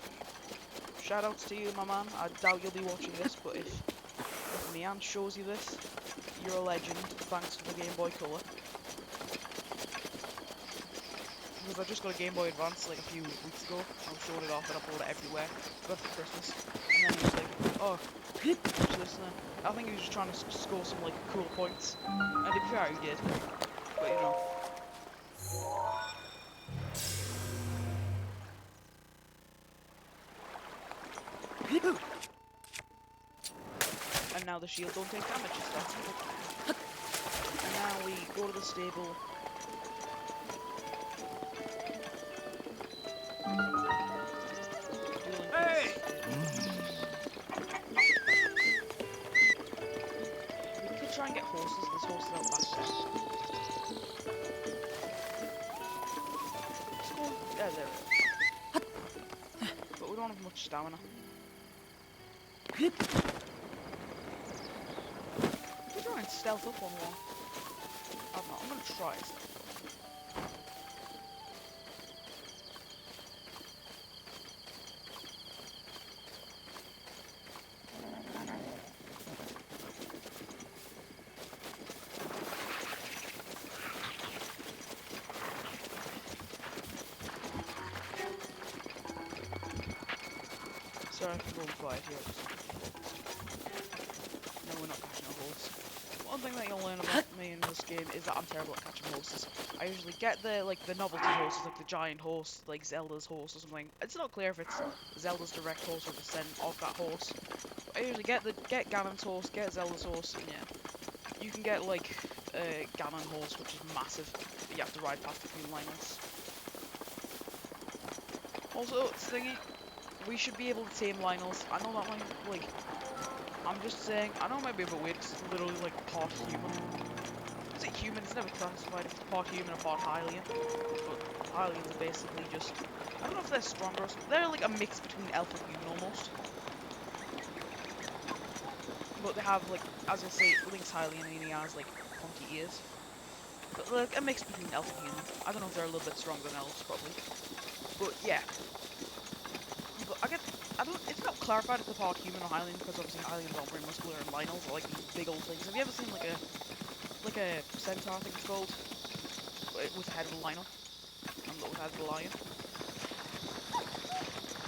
A: shoutouts to you, my man. I doubt you'll be watching this, but if my aunt shows you this, you're a legend. Thanks for the Game Boy Color. Because I just got a Game Boy Advance like a few weeks ago. I was showing it off and I bought it everywhere. Got it for Christmas. And then he was like, oh, what's this? I think he was just trying to score some like cool points. And to be fair, he did. But you know. And now the shield don't take damage, so that's good. And now we go to the stable. Hey! We could try and get horses. There's horses out back there. Let's go. Yeah, there it is. But we don't have much stamina. We're trying to stealth up on one. I don't know. I'm gonna try it. Sorry, I can go quiet here. No, we're not catching a horse. One thing that you'll learn about me in this game is that I'm terrible at catching horses. I usually get the novelty horses, like the giant horse, like Zelda's horse or something. It's not clear if it's Zelda's direct horse or descent of that horse. But I usually get Ganon's horse, get Zelda's horse, and yeah. You can get like Ganon horse, which is massive, but you have to ride past a few Lynels. Also, thingy, we should be able to tame Lynels. I know that one, like, I'm just saying, I know it might be a bit weird because it's literally like part human. Is it human? It's never classified if it's part human or part Hylian. But Hylians are basically just, I don't know if they're stronger or something. They're like a mix between elf and human almost. But they have like, as I say, Link's Hylian and he has like pointy ears. But like a mix between elf and human. I don't know if they're a little bit stronger than elves probably. But yeah. But it's not clarified if they're part human or Hylian because obviously Hylians aren't very muscular and Lynels are like these big old things. Have you ever seen like a centaur, I think it's called, with the head of a Lynel and the head of a lion?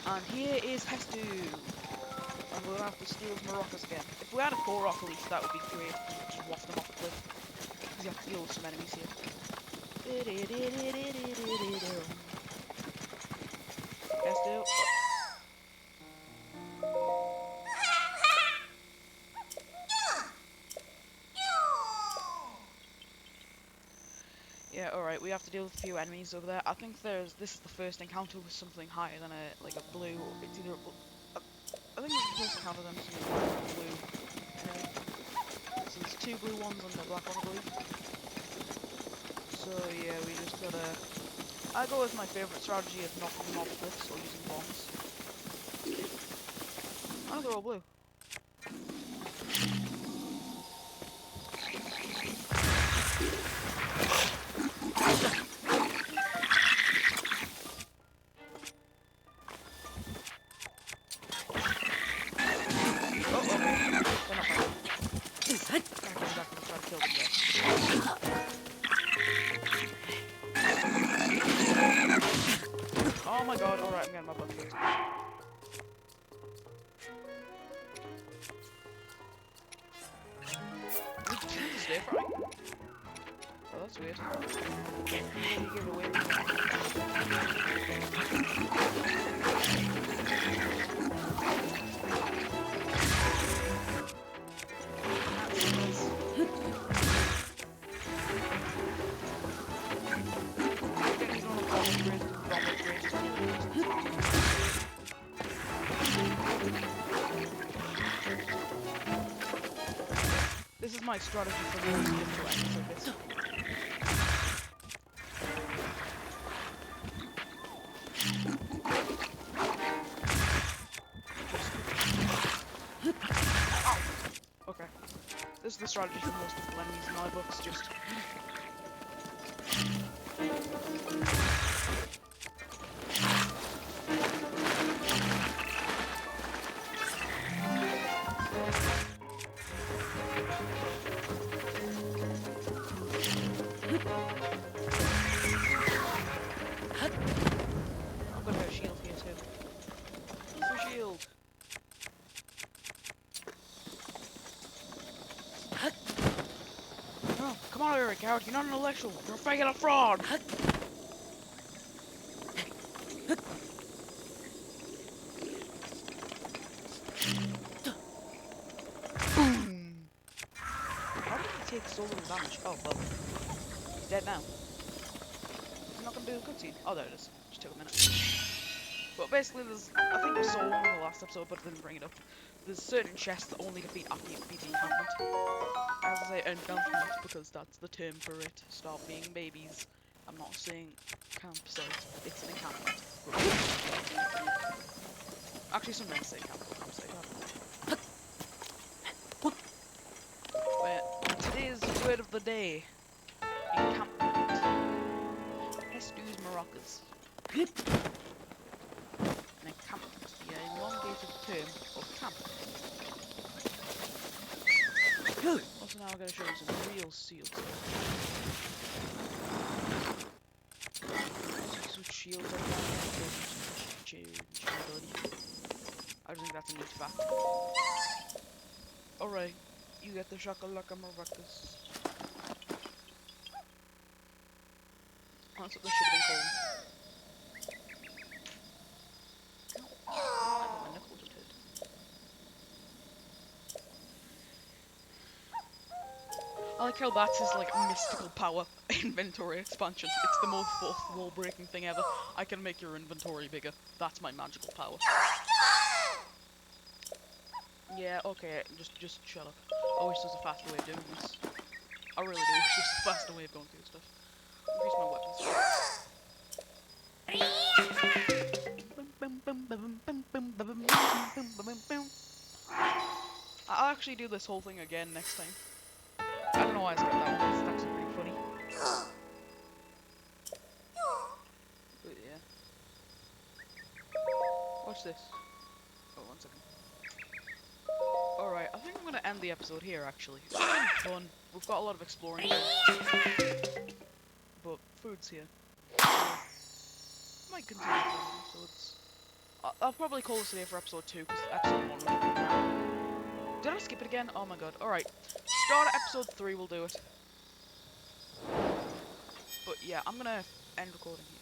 A: And here is Hestu, and we'll have to steal his maracas again. If we had a Korok at least, that would be great. Just waft them off the cliff. Because you have to deal with some enemies here. Hestu, Yeah, alright, we have to deal with a few enemies over there. I think this is the first encounter with something higher than a blue, it's either I think this is the first encounter then something higher than a blue enemy. So there's 2 blue ones and a black one, I believe. So yeah, we just gotta, I go with my favourite strategy of knocking them off cliffs or using bombs. Oh, they're all blue. Oh, okay. They're not bad. Gonna come back and try to kill them there. Oh my god, alright, I'm getting my butt kicked. We continue to stay frying. Oh, that's weird. You give away. This is my strategy for the most difficult enemies like this. Okay. This is the strategy for the most difficult enemies in my books, just... I've got a bit of shield here too. For shield! No, come on here, coward, you're not an intellectual, you're a fake and a fraud! Boom! How did he take so little damage? Oh, well. He's dead now. I'm not gonna do a cutscene. Oh, there it is. Just took a minute. But basically, I think we saw one in the last episode, but didn't bring it up. There's certain chests that only defeat after you defeat the encampment. As I say encampment, because that's the term for it. Stop being babies. I'm not saying campsite, it's an encampment. Actually, sometimes say campsite. But today's word of the day, encampment. Estus maracas. An encampment, the elongated term of camp. Also now I gotta show you some real seals. Switch shields like that. I just think that's a neat fact. Alright, you get the shakalaka maracas. That's what this should have been called. I got my knuckle just hit. I like how that's his like mystical power inventory expansion. It's the most fourth wall breaking thing ever. I can make your inventory bigger. That's my magical power. Yeah, okay, just shut up. I wish there was a faster way of doing this. I really do wish there was a faster way of going through stuff. Increase my weapons. I'll actually do this whole thing again next time. I don't know why I skipped that one, it's actually pretty funny. But yeah. Watch this. Oh, 1 second. Alright, I think I'm gonna end the episode here actually. It's been fun. We've got a lot of exploring. But food's here. So, might continue filming episodes. I'll probably call this today for episode 2 because episode 1 was pretty bad. Did I skip it again? Oh my god. Alright. Start at episode 3, we'll do it. But yeah, I'm gonna end recording here.